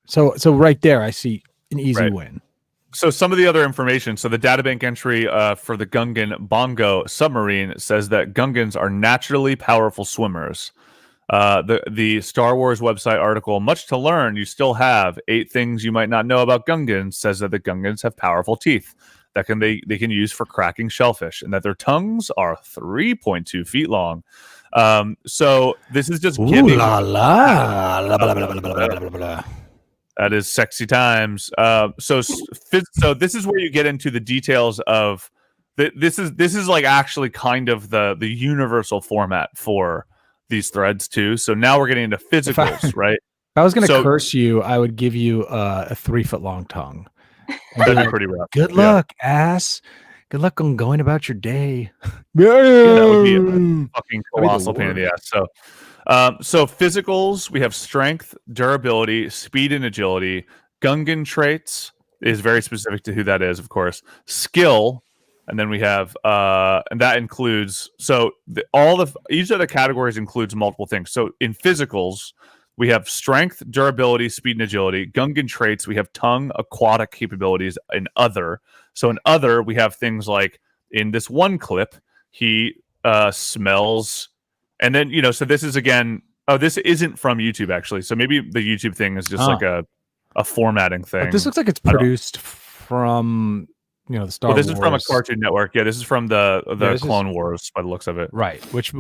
So right there, I see an easy win. So some of the other information. So the databank entry for the Gungan Bongo submarine says that Gungans are naturally powerful swimmers. The Star Wars website article, Much to Learn, You Still Have 8 Things You Might Not Know About Gungans, says that the Gungans have powerful teeth that they can use for cracking shellfish, and that their tongues are 3.2 feet long. So this is just giving. That is sexy times. So this is where you get into the details of this is like actually kind of the universal format for these threads too. So now we're getting into physicals, right? If I was going to curse you, I would give you a 3 foot long tongue. That'd be pretty rough. Good luck, ass. Good luck on going about your day. That would be a fucking colossal pain in the ass. So physicals, we have strength, durability, speed, and agility. Gungan traits is very specific to who that is, of course. Skill, and then we have, and that includes, each of the categories includes multiple things. So in physicals, we have strength, durability, speed, and agility. Gungan traits, we have tongue, aquatic capabilities, and other. So in other, we have things like in this one clip, he smells. And then, so this is again, this isn't from YouTube actually. So maybe the YouTube thing is just like a formatting thing. But this looks like it's produced from, the Star Wars. This is from a Cartoon Network. Yeah, this is from the Clone Wars by the looks of it. Right. Which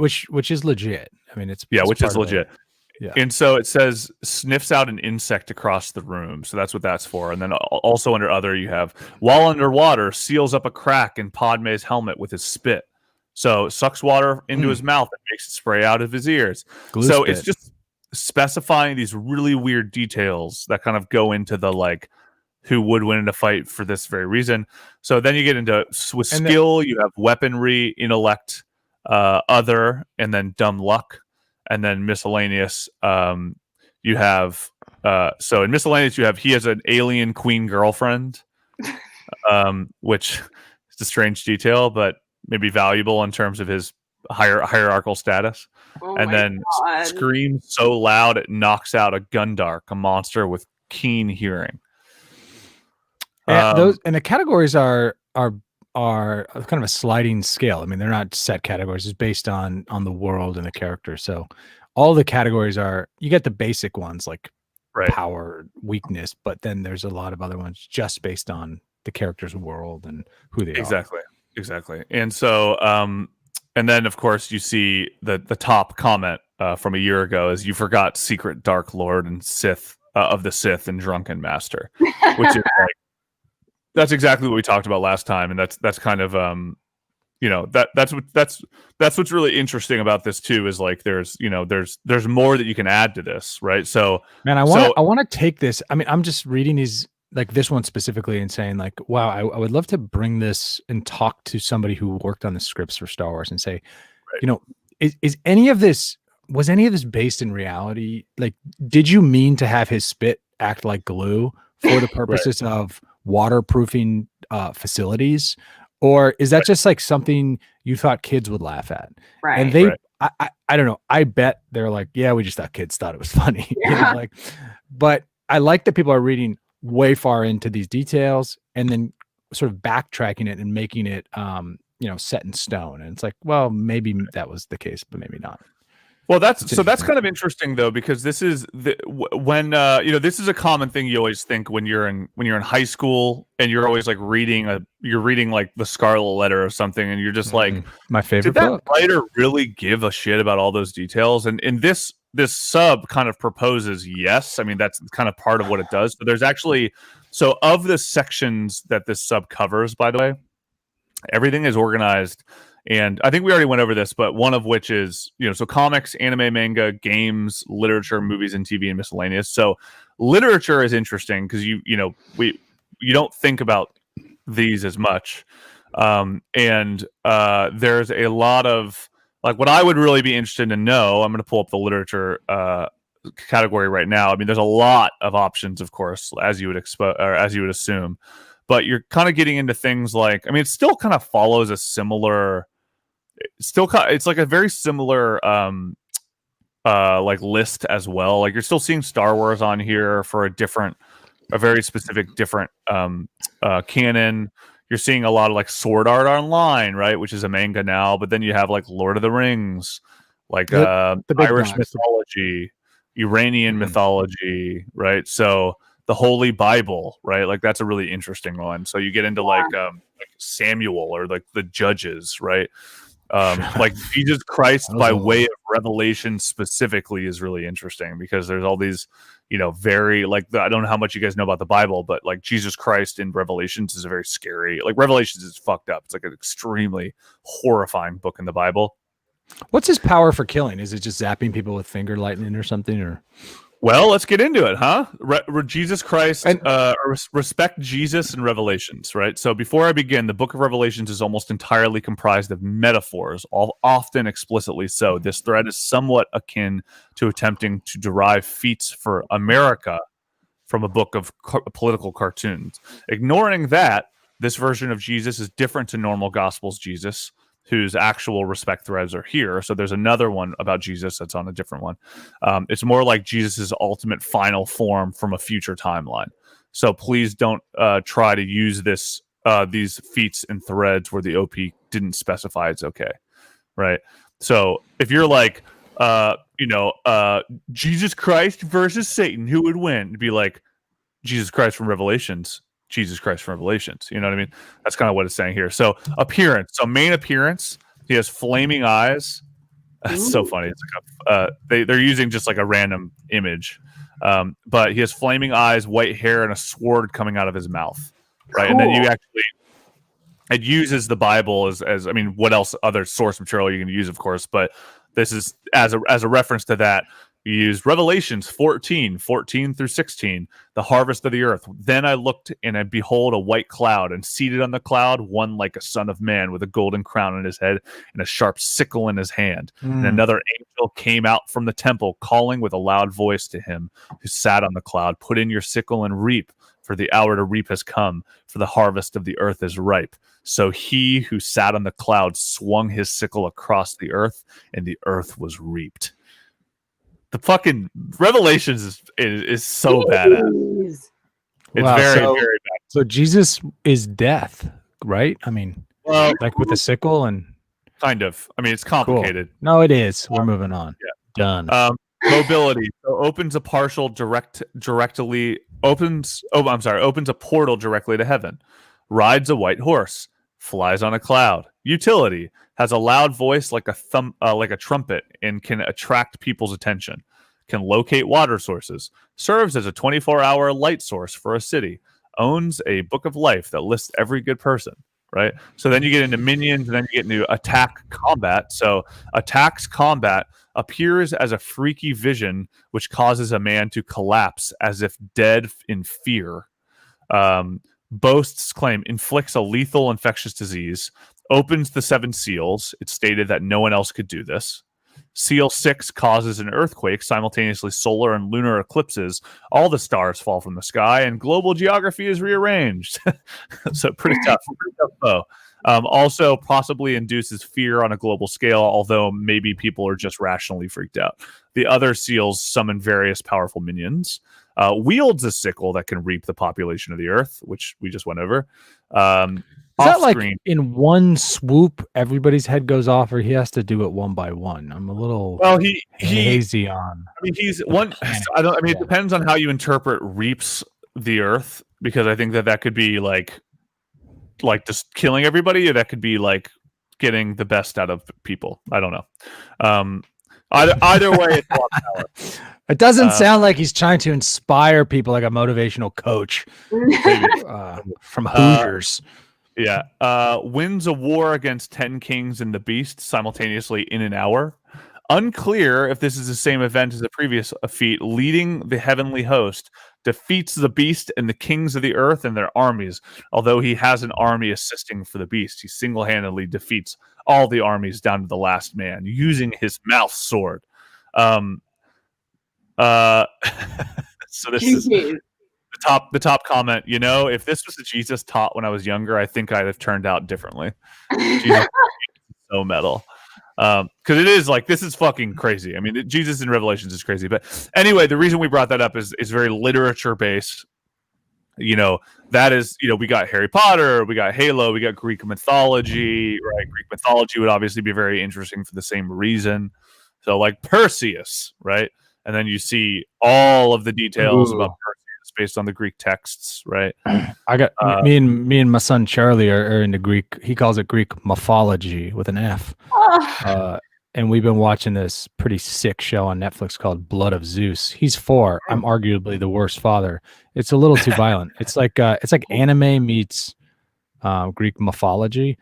is legit. I mean, which is legit. Yeah. And so it says sniffs out an insect across the room. So that's what that's for. And then also under other, you have while underwater, seals up a crack in Padme's helmet with his spit. So sucks water into his mouth and makes it spray out of his ears. It's just specifying these really weird details that kind of go into the like who would win in a fight for this very reason. So then you get into with skill, you have weaponry, intellect, other, and then dumb luck, and then miscellaneous. You have so in miscellaneous you have he has an alien queen girlfriend, which is a strange detail, but maybe valuable in terms of his hierarchical status. And then screams so loud it knocks out a Gundark, a monster with keen hearing. And the categories are kind of a sliding scale. I mean, they're not set categories. It's based on the world and the character. So all the categories you get the basic ones like power, weakness, but then there's a lot of other ones just based on the character's world and who they are. Exactly. And so, and then of course you see the top comment from a year ago is you forgot Secret Dark Lord and Sith of the Sith and Drunken Master, which is like, that's exactly what we talked about last time. And that's kind of, that's what's really interesting about this too, is like, there's more that you can add to this. Right. So, man, I want to take this. I mean, I'm just reading like this one specifically and saying like, wow, I would love to bring this and talk to somebody who worked on the scripts for Star Wars and say, you know, is any of this, was any of this based in reality? Like, did you mean to have his spit act like glue for the purposes of waterproofing facilities? Or is that just like something you thought kids would laugh at? Right. And they, I don't know. I bet they're like, yeah, we just thought kids thought it was funny. Yeah. You know, like, but I like that people are reading way far into these details and then sort of backtracking it and making it, you know, set in stone. And it's like, well, maybe that was the case, but maybe not. Well, that's kind of interesting though, because this is when you know, this is a common thing you always think when you're in high school and you're always like reading like the Scarlet Letter or something, and you're just like, my favorite did that book. writer really give a shit about all those details? And in this sub kind of proposes yes. I mean, that's kind of part of what it does. But there's actually, so of the sections that this sub covers, by the way, everything is organized. And I think we already went over this, but one of which is, you know, so comics, anime, manga, games, literature, movies, and TV, and miscellaneous. So literature is interesting because you don't think about these as much. And there's a lot of, like, what I would really be interested to know, I'm going to pull up the literature category right now. I mean, there's a lot of options, of course, as you would assume, but you're kind of getting into things like, I mean, it still kind of follows a similar, it's like a very similar like list as well. Like, you're still seeing Star Wars on here for a very specific different canon. You're seeing a lot of like Sword Art Online, right, which is a manga now, but then you have like Lord of the Rings, like the Irish mythology, Iranian mythology, right? So the Holy Bible, right? Like, that's a really interesting one. So you get into like Samuel or like the Judges, right? Like Jesus Christ by way of revelation specifically is really interesting because there's all these, you know, very like, I don't know how much you guys know about the Bible, but like Jesus Christ in Revelations is a very scary, like Revelations is fucked up. It's like an extremely horrifying book in the Bible. What's his power for killing? Is it just zapping people with finger lightning or something? Or well, let's get into it, huh? Jesus Christ, respect Jesus and Revelations, right? So before I begin, the book of Revelations is almost entirely comprised of metaphors, all often explicitly so. This thread is somewhat akin to attempting to derive feats for America from a book of political cartoons. Ignoring that, this version of Jesus is different to normal Gospels Jesus, whose actual respect threads are here. So there's another one about Jesus that's on a different one. It's more like Jesus's ultimate final form from a future timeline. So please don't try to use these feats and threads where the OP didn't specify it's okay, right? So if you're like, Jesus Christ versus Satan, who would win? It'd be like Jesus Christ from Revelations. Jesus Christ from Revelations. You know what I mean? That's kind of what it's saying here. So appearance. So main appearance. He has flaming eyes. That's so funny. It's like they're using just like a random image. But he has flaming eyes, white hair, and a sword coming out of his mouth. Right. Cool. And then it uses the Bible as I mean, what else other source material you can use, of course, but this is as a reference to that. We use Revelations 14 through 16, the harvest of the earth. Then I looked, and I behold a white cloud, and seated on the cloud, one like a son of man with a golden crown on his head and a sharp sickle in his hand. And another angel came out from the temple, calling with a loud voice to him who sat on the cloud, put in your sickle and reap, for the hour to reap has come, for the harvest of the earth is ripe. So he who sat on the cloud swung his sickle across the earth, and the earth was reaped. The fucking Revelations is so badass. It's very bad. So Jesus is death, right? I mean, like with a sickle and kind of. I mean, it's complicated. Cool. No, it is. We're moving on. Yeah. Done. Mobility. So opens a opens a portal directly to heaven. Rides a white horse. Flies on a cloud. Utility. Has a loud voice like a trumpet and can attract people's attention. Can locate water sources. Serves as a 24-hour light source for a city. Owns a book of life that lists every good person. Right? So then you get into minions, and then you get into attack combat. So attacks combat appears as a freaky vision which causes a man to collapse as if dead in fear. Boasts claim inflicts a lethal infectious disease, opens the 7 seals. It's stated that no one else could do this. Seal 6 causes an earthquake, simultaneously solar and lunar eclipses. All the stars fall from the sky, and global geography is rearranged. So pretty tough foe. Also, possibly induces fear on a global scale, although maybe people are just rationally freaked out. The other seals summon various powerful minions. Wields a sickle that can reap the population of the Earth, which we just went over. Is that like in one swoop, everybody's head goes off, or he has to do it one by one? I'm a little hazy on. I mean, he's one. It depends on how you interpret reaps the Earth, because I think that could be like just killing everybody, or that could be like getting the best out of people. I don't know. Either way, it's a lot of power. It doesn't sound like he's trying to inspire people like a motivational coach from Hoosiers. Wins a war against 10 kings and the beast simultaneously in an hour. Unclear if this is the same event as the previous feat. Leading the heavenly host, defeats the beast and the kings of the earth and their armies. Although he has an army assisting for the beast, he single-handedly defeats all the armies down to the last man using his mouth sword. So this is the top comment. You know, if this was the Jesus taught when I was younger, I think I'd have turned out differently. Jesus is so metal. Because it is like, this is fucking crazy. I mean, Jesus in Revelations is crazy. But anyway, the reason we brought that up is very literature based. You know, that is, you know, we got Harry Potter, we got Halo, we got Greek mythology, right? Greek mythology would obviously be very interesting for the same reason. So like Perseus, right? And then you see all of the details about Perseus based on the Greek texts, right? I got me and my son Charlie are into Greek. He calls it Greek mythology with an F. And we've been watching this pretty sick show on Netflix called Blood of Zeus. He's 4. I'm arguably the worst father. It's a little too violent. It's like anime meets Greek mythology,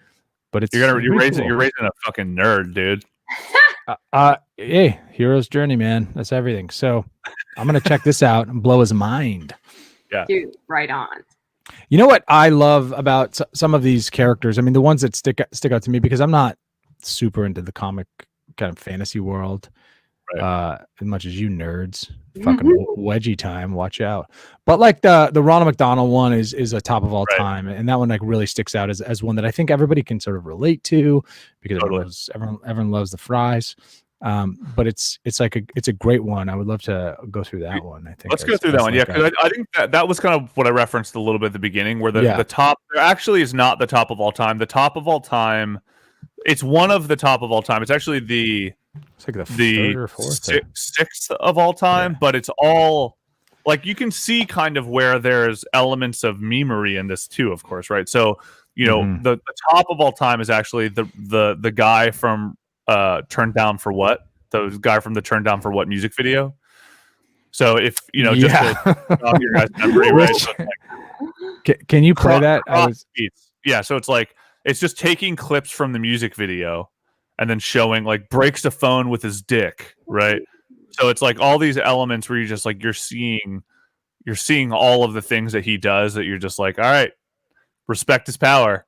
but it's you're raising a fucking nerd, dude. Hey, hero's journey, man. That's everything. So I'm gonna check this out and blow his mind. Yeah, dude, right on. You know what I love about some of these characters? I mean, the ones that stick out to me, because I'm not super into the comic kind of fantasy world, right. As much as you nerds. Fucking wedgie time, watch out. But like the Ronald McDonald one is a top of all time, and that one like really sticks out as one that I think everybody can sort of relate to, because everyone loves the fries. But it's a great one. I would love to go through that one. I think let's go through that one. Yeah, because I think that was kind of what I referenced a little bit at the beginning, where the top there actually is not the top of all time. The top of all time, it's one of the top of all time. It's actually the third or fourth, sixth of all time, but it's all like, you can see kind of where there's elements of memery in this too, of course, right? So, you know, the top of all time is actually the guy from Turned Down for What? The guy from the Turned Down for What music video. So if, you know, just to stop your guys' memory, right? So like, can you play that? Yeah, so it's like, it's just taking clips from the music video and then showing, like, breaks the phone with his dick, right? So it's like all these elements where you're just like, you're seeing all of the things that he does, that you're just like, all right, respect his power.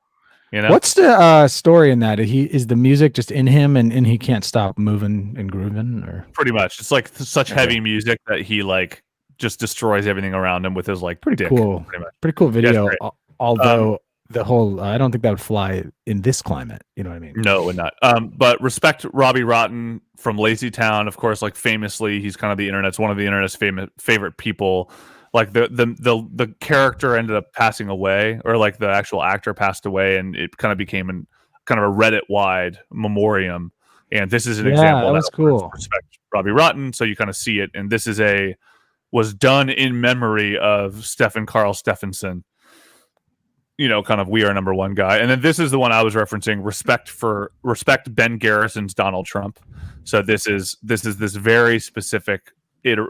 You know? What's the story in that? Is the music just in him and he can't stop moving and grooving? Or pretty much, it's like such heavy music that he like just destroys everything around him with his like pretty dick, cool, pretty cool video. Yeah, although the whole, I don't think that would fly in this climate. You know what I mean? No, it would not. But respect Robbie Rotten from Lazy Town, of course. Like, famously, he's kind of one of the internet's favorite people. Like the character ended up passing away, or like the actual actor passed away, and it kind of became kind of a Reddit-wide memoriam. And this is an example. That was cool. Respect Robbie Rotten, so you kind of see it. And this was done in memory of Stephen Carl Stephenson. You know, kind of We Are Number One guy. And then this is the one I was referencing, respect Ben Garrison's Donald Trump. So this is this very specific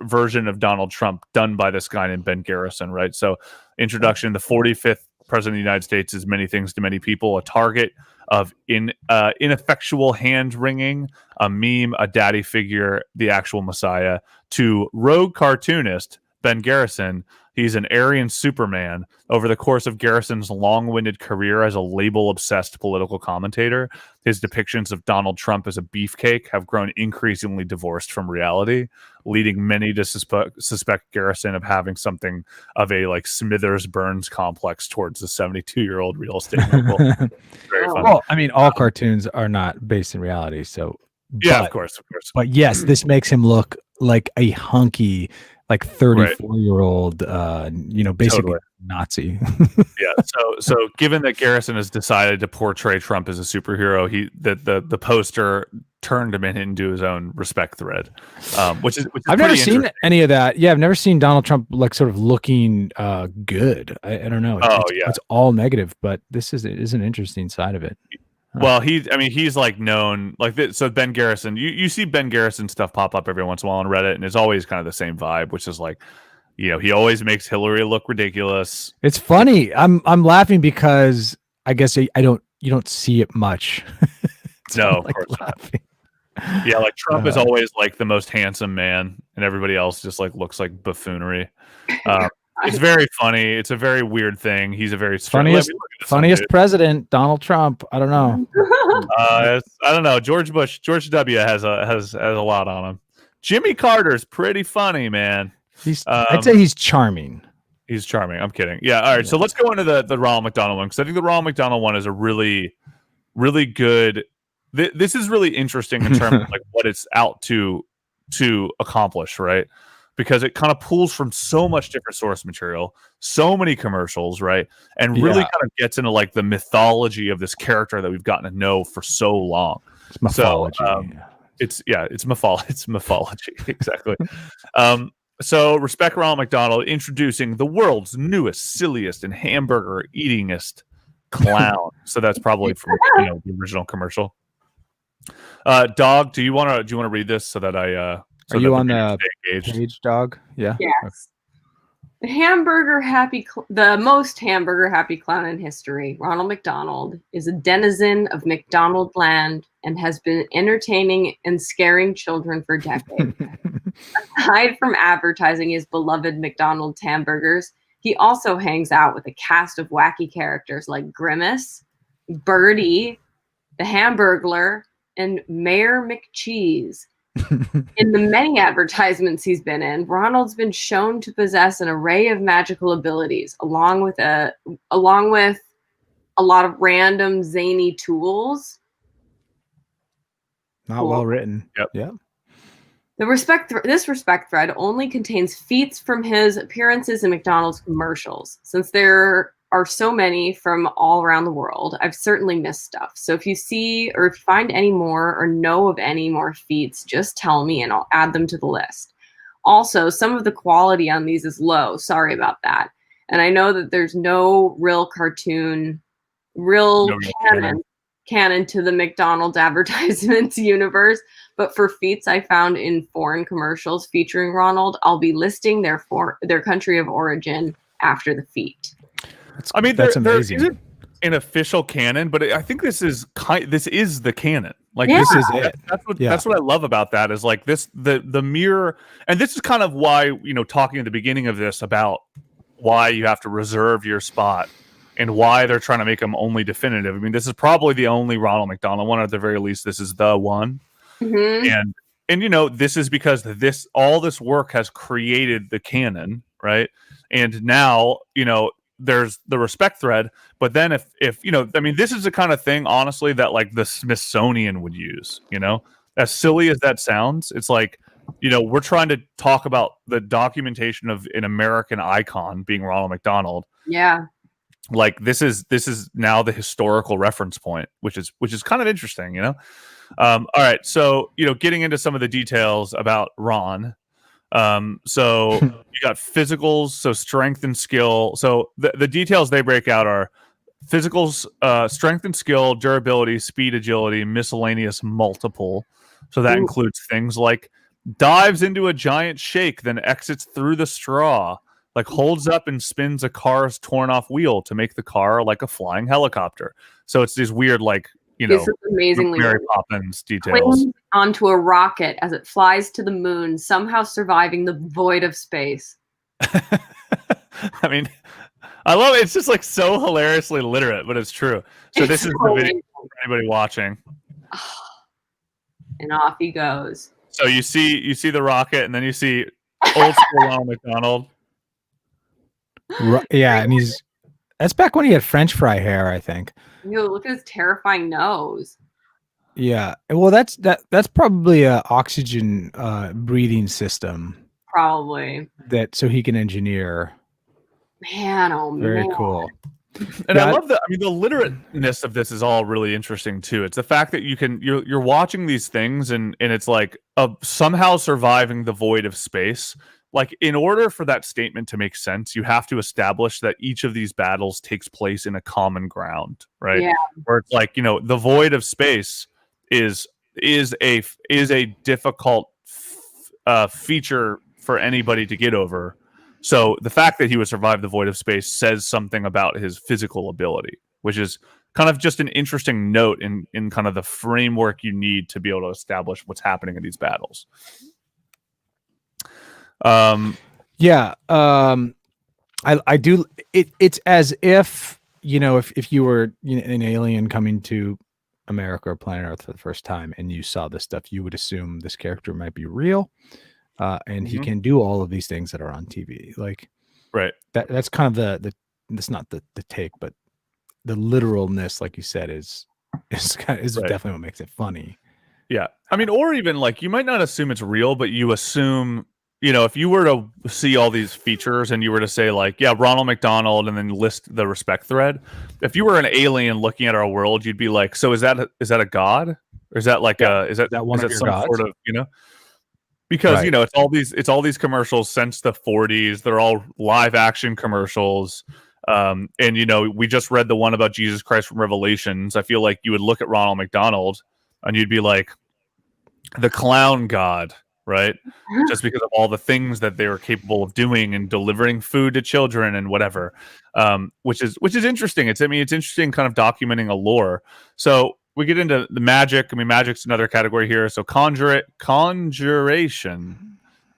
version of Donald Trump done by this guy named Ben Garrison, right? So introduction, the 45th president of the United States is many things to many people, a target of ineffectual hand-wringing, a meme, a daddy figure, the actual messiah, to rogue cartoonist Ben Garrison. He's an Aryan Superman. Over the course of Garrison's long-winded career as a label-obsessed political commentator, his depictions of Donald Trump as a beefcake have grown increasingly divorced from reality, leading many to suspect Garrison of having something of a like Smithers Burns complex towards the 72-year-old real estate mogul. Very funny. Well, I mean, all cartoons are not based in reality, so yeah, of course. But yes, this makes him look like a hunky, like 34-year-old, basically Totally. Nazi. Yeah. So given that Garrison has decided to portray Trump as a superhero, the poster turned him into his own respect thread, which is I've never seen any of that. Yeah, I've never seen Donald Trump like sort of looking good. I don't know. It's all negative, but this is an interesting side of it. Well, he's like known like this. So Ben Garrison, you see Ben Garrison stuff pop up every once in a while on Reddit, and it's always kind of the same vibe, which is like, he always makes Hillary look ridiculous. It's funny. I'm laughing because I guess you don't see it much. No, of course laughing. Not. Yeah, like Trump is always like the most handsome man, and everybody else just like looks like buffoonery. It's very funny. It's a very weird thing. He's a very funniest president, Donald Trump. I don't know. I don't know. George W. has a lot on him. Jimmy Carter's pretty funny, man. I'd say he's charming. He's charming. I'm kidding. Yeah. All right. Yeah. So let's go into the Ronald McDonald one, because I think the Ronald McDonald one is a really, really good. This is really interesting in terms of like what it's out to accomplish, right? Because it kind of pulls from so much different source material, so many commercials, right? And really kind of gets into like the mythology of this character that we've gotten to know for so long. It's mythology. So, it's mythology. Exactly. So respect Ronald McDonald, introducing the world's newest, silliest, and hamburger eatingest clown. So that's probably from the original commercial. Dog, do you want to read this so that I are you on the page, Dog? Yeah. Yes. The most hamburger happy clown in history, Ronald McDonald, is a denizen of McDonald land and has been entertaining and scaring children for decades. Aside from advertising his beloved McDonald's hamburgers, he also hangs out with a cast of wacky characters like Grimace, Birdie, the Hamburglar, and Mayor McCheese. In the many advertisements he's been in, Ronald's been shown to possess an array of magical abilities, along with a lot of random zany tools. Not well written. Yep. Yeah. This respect thread only contains feats from his appearances in McDonald's commercials. Since there are so many from all around the world, I've certainly missed stuff. So if you see or if you find any more or know of any more feats, just tell me and I'll add them to the list. Also, some of the quality on these is low. Sorry about that. And I know that there's no real canon to the McDonald's advertisements universe, but for feats I found in foreign commercials featuring Ronald, I'll be listing their country of origin after the feat. That's amazing. There isn't an official canon, but I think this is the canon. Like Yeah. this is it. That's what I love about that is like this the mirror, and this is kind of why talking at the beginning of this about why you have to reserve your spot and why they're trying to make them only definitive. I mean, this is probably the only Ronald McDonald one. At the very least, this is the one. Mm-hmm. And this is because all this work has created the canon, right? And now there's the respect thread, but then if this is the kind of thing, honestly, that like the Smithsonian would use. As silly as that sounds, it's like we're trying to talk about the documentation of an American icon being Ronald McDonald. Yeah. Like this is now the historical reference point, which is kind of interesting. All right, so getting into some of the details about Ron. So you got physicals, so strength and skill. So the details they break out are physicals, strength and skill, durability, speed, agility, miscellaneous multiple. So that includes things like dives into a giant shake, then exits through the straw, like holds up and spins a car's torn off wheel to make the car like a flying helicopter. So it's these weird, like, this is amazingly Mary Poppins details. Onto a rocket as it flies to the moon, somehow surviving the void of space. I mean, I love it. It's just like so hilariously literate, but it's true. So It's this is the video for anybody watching. And off he goes. So you see the rocket, and then you see old school Ronald McDonald. Yeah, and that's back when he had French fry hair, I think. Look at his terrifying nose. Yeah, well, that's probably a oxygen breathing system. Probably. So he can engineer. Man, oh man. Very cool. And I love that. I mean, the literateness of this is all really interesting too. It's the fact that you're watching these things and it's like somehow surviving the void of space. Like, in order for that statement to make sense, you have to establish that each of these battles takes place in a common ground, right? Yeah. Where it's like, the void of space is a difficult feature for anybody to get over. So the fact that he would survive the void of space says something about his physical ability, which is kind of just an interesting note in kind of the framework you need to be able to establish what's happening in these battles. I do. It's as if, if you were an alien coming to America or planet Earth for the first time and you saw this stuff, you would assume this character might be real. And he can do all of these things that are on TV. Like, right. That's kind of that's not the take, but the literalness, like you said, is definitely what makes it funny. Yeah. I mean, or even like, you might not assume it's real, but you assume, if you were to see all these features and you were to say like, yeah, Ronald McDonald, and then list the respect thread, if you were an alien looking at our world, you'd be like, so is that a god? Or is that like is that one of your gods? Sort of, because it's all these commercials since the 40s. They're all live action commercials. And we just read the one about Jesus Christ from Revelations. I feel like you would look at Ronald McDonald and you'd be like, the clown god, right? Just because of all the things that they were capable of doing and delivering food to children and whatever, which is interesting. It's interesting kind of documenting a lore. So we get into the magic. I mean, magic's another category here. So conjuration,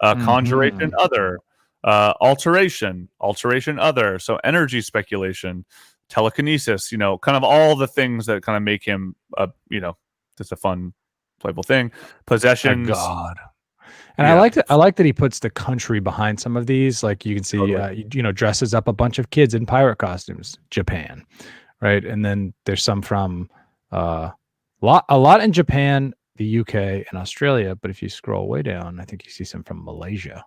conjuration other, alteration other. So energy speculation, telekinesis, kind of all the things that kind of make him, just a fun, playful thing. Possessions. God. And I like that he puts the country behind some of these. Like, you can see, totally. Dresses up a bunch of kids in pirate costumes, Japan, right? And then there's some from a lot in Japan, the UK, and Australia. But if you scroll way down, I think you see some from Malaysia.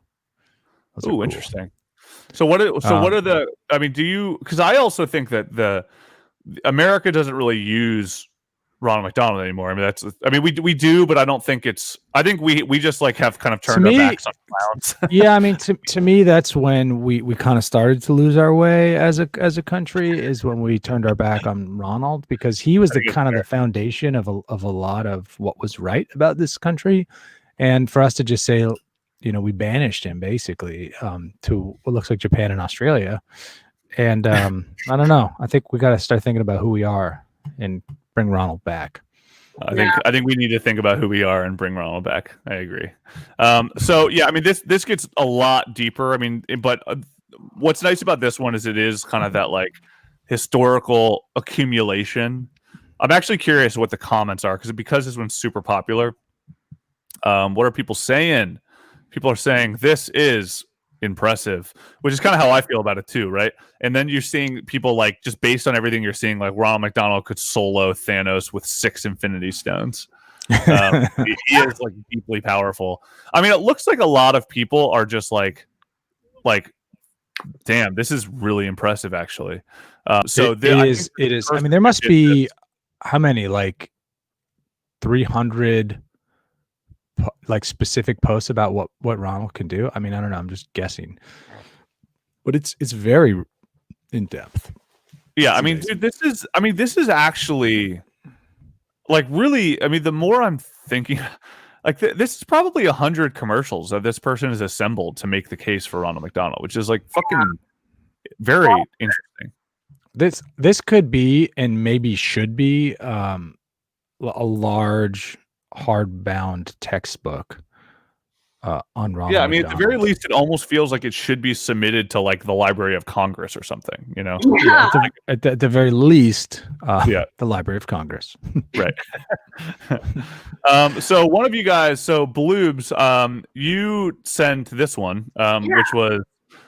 Oh, cool. Interesting. So what are the? I mean, do you? Because I also think that America doesn't really use Ronald McDonald anymore. I mean, we do, but I don't think it's. I think we just like have kind of turned our backs on clowns. Yeah, I mean, to me, that's when we kind of started to lose our way as a country, is when we turned our back on Ronald, because he was the kind of the foundation of a lot of what was right about this country, and for us to just say, we banished him basically to what looks like Japan and Australia, and I don't know. I think we got to start thinking about who we are and bring Ronald back. I think we need to think about who we are and bring Ronald back. I agree. So yeah, I mean, this gets a lot deeper. I mean, but what's nice about this one is it is kind of that like historical accumulation. I'm actually curious what the comments are, because this one's super popular. What are people saying? People are saying this is impressive, which is kind of how I feel about it too, right? And then you're seeing people like, just based on everything you're seeing, like Ronald McDonald could solo Thanos with 6 Infinity Stones. He is like deeply powerful. I mean, it looks like a lot of people are just like, damn, this is really impressive, actually. It is. I mean, there must be how many, like 300 like specific posts about what Ronald can do. I mean, I don't know. I'm just guessing, but it's very in depth. Yeah, I mean, dude, this is actually like really. I mean, the more I'm thinking, like this is probably 100 commercials that this person has assembled to make the case for Ronald McDonald, which is like fucking very interesting. This could be, and maybe should be, a large hardbound textbook on Ronald Yeah, I mean, at the very McDonald. least, it almost feels like it should be submitted to like the Library of Congress or something. You know? Yeah. At the very least, Yeah. the Library of Congress. Right. So one of you guys, so Bloobs, you sent this one, which was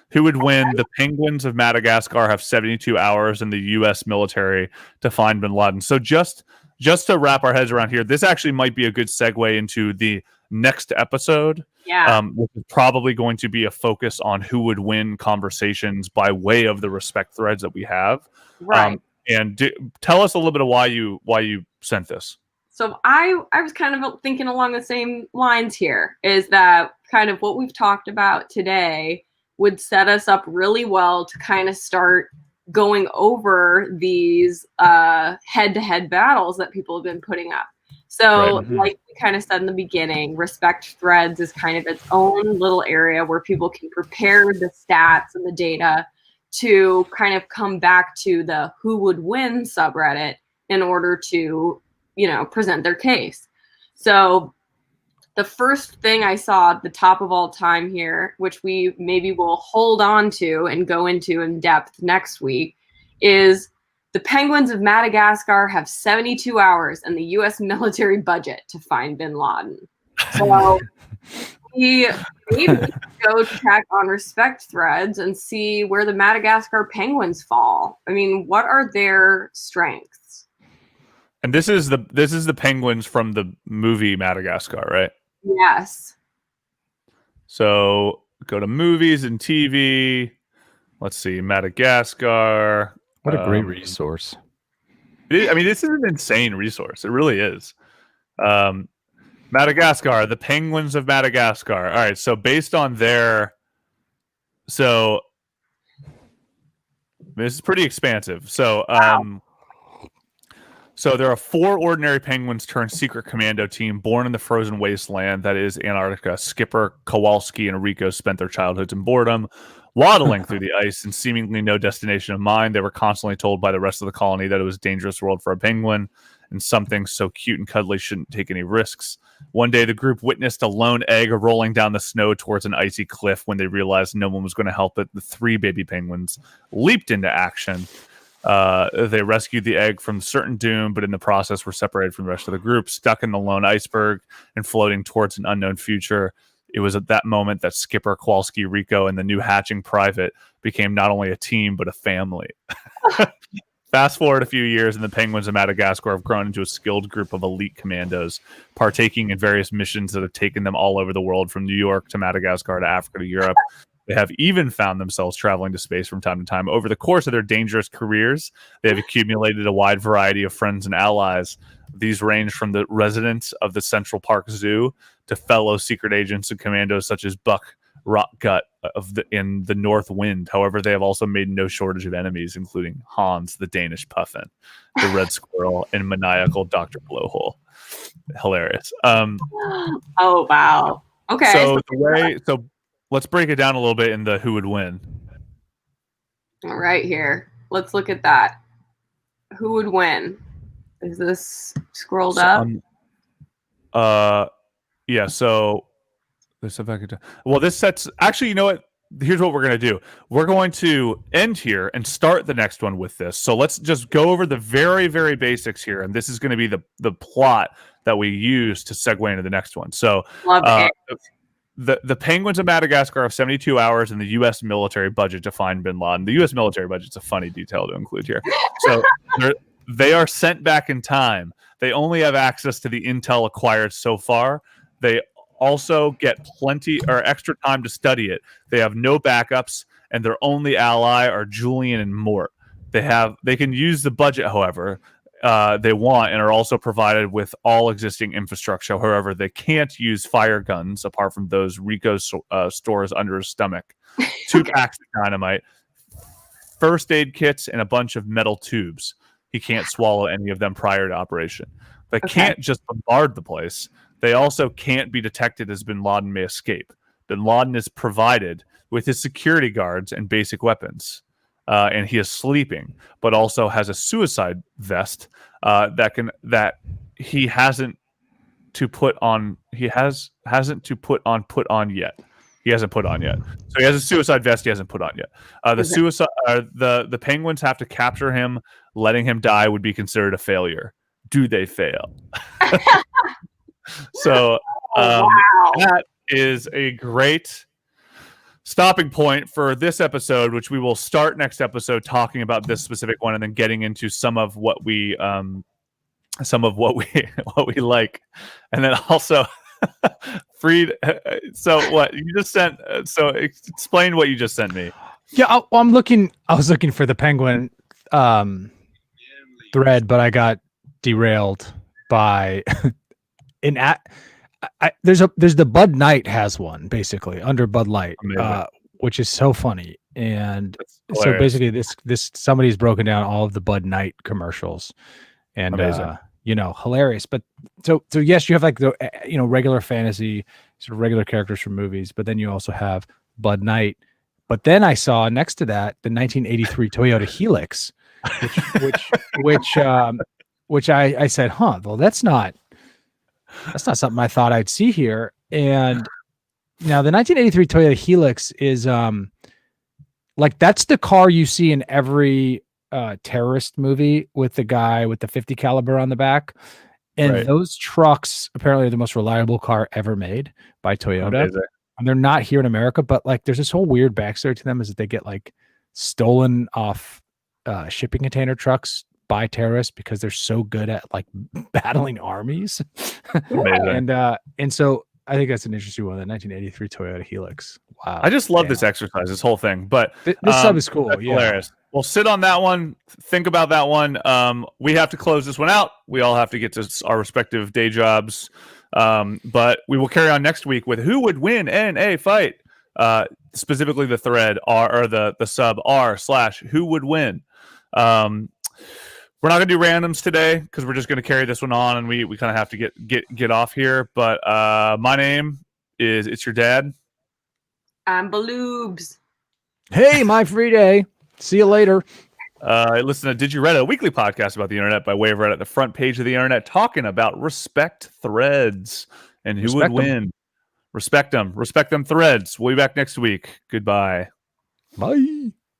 who would win? The Penguins of Madagascar have 72 hours in the U.S. military to find bin Laden. So just to wrap our heads around here, this actually might be a good segue into the next episode. Yeah. Which is probably going to be a focus on who would win conversations by way of the respect threads that we have. Right. And tell us a little bit of why you sent this. So I was kind of thinking along the same lines here, is that kind of what we've talked about today would set us up really well to kind of start going over these head-to-head battles that people have been putting up. So like we kind of said in the beginning, respect threads is kind of its own little area where people can prepare the stats and the data to kind of come back to the who would win subreddit in order to, you know, present their case. So the first thing I saw at the top of all time here, which we maybe will hold on to and go into in depth next week, is the Penguins of Madagascar have 72 hours in the U.S. military budget to find bin Laden. So we maybe go check on respect threads and see where the Madagascar Penguins fall. I mean, what are their strengths? And this is the Penguins from the movie Madagascar, right? Yes. So go to movies and TV. Let's see, Madagascar. What a great resource. I mean, this is an insane resource. It really is. Madagascar, the Penguins of Madagascar. All right, so based on their... So this is pretty expansive. So so there are 4 ordinary penguins turned secret commando team born in the frozen wasteland that is Antarctica. Skipper, Kowalski, and Rico spent their childhoods in boredom, waddling through the ice and seemingly no destination of mind. They were constantly told by the rest of the colony that it was a dangerous world for a penguin, and something so cute and cuddly shouldn't take any risks. One day, the group witnessed a lone egg rolling down the snow towards an icy cliff. When they realized no one was going to help it, the 3 baby penguins leaped into action. They rescued the egg from certain doom, but in the process were separated from the rest of the group, stuck in the lone iceberg and floating towards an unknown future. It was at that moment that Skipper, Kowalski, Rico, and the new hatching private became not only a team, but a family. Fast forward a few years, and the Penguins of Madagascar have grown into a skilled group of elite commandos, partaking in various missions that have taken them all over the world, from New York to Madagascar to Africa to Europe. They have even found themselves traveling to space from time to time. Over the course of their dangerous careers, they have accumulated a wide variety of friends and allies. These range from the residents of the Central Park Zoo to fellow secret agents and commandos such as Buck Rotgut in the North Wind. However, they have also made no shortage of enemies, including Hans, the Danish Puffin, the Red Squirrel, and maniacal Dr. Blowhole. Hilarious. Oh, wow. Okay. So let's break it down a little bit in the who would win. All right, here. Let's look at that. Who would win? Is this scrolled up? Yeah, so this sets... Actually, you know what? Here's what we're going to do. We're going to end here and start the next one with this. So let's just go over the very, very basics here. And this is going to be the plot that we use to segue into the next one. So the Penguins of Madagascar have 72 hours in the U.S. military budget to find bin Laden. The U.S. military budget's a funny detail to include here. So they are sent back in time. They only have access to the intel acquired so far. They also get plenty or extra time to study it. They have no backups, and their only ally are Julian and Mort. They can use the budget, however, they want, and are also provided with all existing infrastructure. However, they can't use fire guns apart from those Rico stores under his stomach. 2 packs of dynamite, first aid kits, and a bunch of metal tubes. He can't swallow any of them prior to operation. They can't just bombard the place. They also can't be detected as bin Laden may escape. Bin Laden is provided with his security guards and basic weapons. And he is sleeping, but also has a suicide vest that he hasn't to put on. He hasn't to put on yet. He hasn't put on yet. So he has a suicide vest. He hasn't put on yet. The Penguins have to capture him. Letting him die would be considered a failure. Do they fail? So that is a great stopping point for this episode, which we will start next episode talking about this specific one, and then getting into some of what we what we like, and then also Freed. So what you just sent? So explain what you just sent me. Yeah, I was looking for the Penguin thread, but I got derailed by there's the Bud Knight has one basically under Bud Light, which is so funny. And so basically this somebody's broken down all of the Bud Knight commercials, and hilarious. But so yes, you have like the regular fantasy sort of regular characters from movies, but then you also have Bud Knight. But then I saw next to that the 1983 Toyota Helix, which I said, well, that's not something I thought I'd see here. And now the 1983 Toyota Helix is like that's the car you see in every terrorist movie with the guy with the 50 caliber on the back. And those trucks apparently are the most reliable car ever made by Toyota. Amazing. And they're not here in America, but like there's this whole weird backstory to them is that they get like stolen off shipping container trucks by terrorists because they're so good at like battling armies. and so I think that's an interesting one, the 1983 Toyota Helix. Wow. I just love this exercise, this whole thing. But this sub is cool. Yeah. Hilarious. Well, sit on that one. Think about that one. We have to close this one out. We all have to get to our respective day jobs. But we will carry on next week with who would win in a fight. Specifically the thread or the sub r/who would win. We're not gonna do randoms today because we're just gonna carry this one on, and we kind of have to get off here. But my name is It's Your Dad. I'm Baloobs. Hey, my free day. See you later. Listen to Did You Reddit, a weekly podcast about the internet by way of Reddit, the front page of the internet, talking about respect threads and who would win. Respect them threads. We'll be back next week. Goodbye. Bye.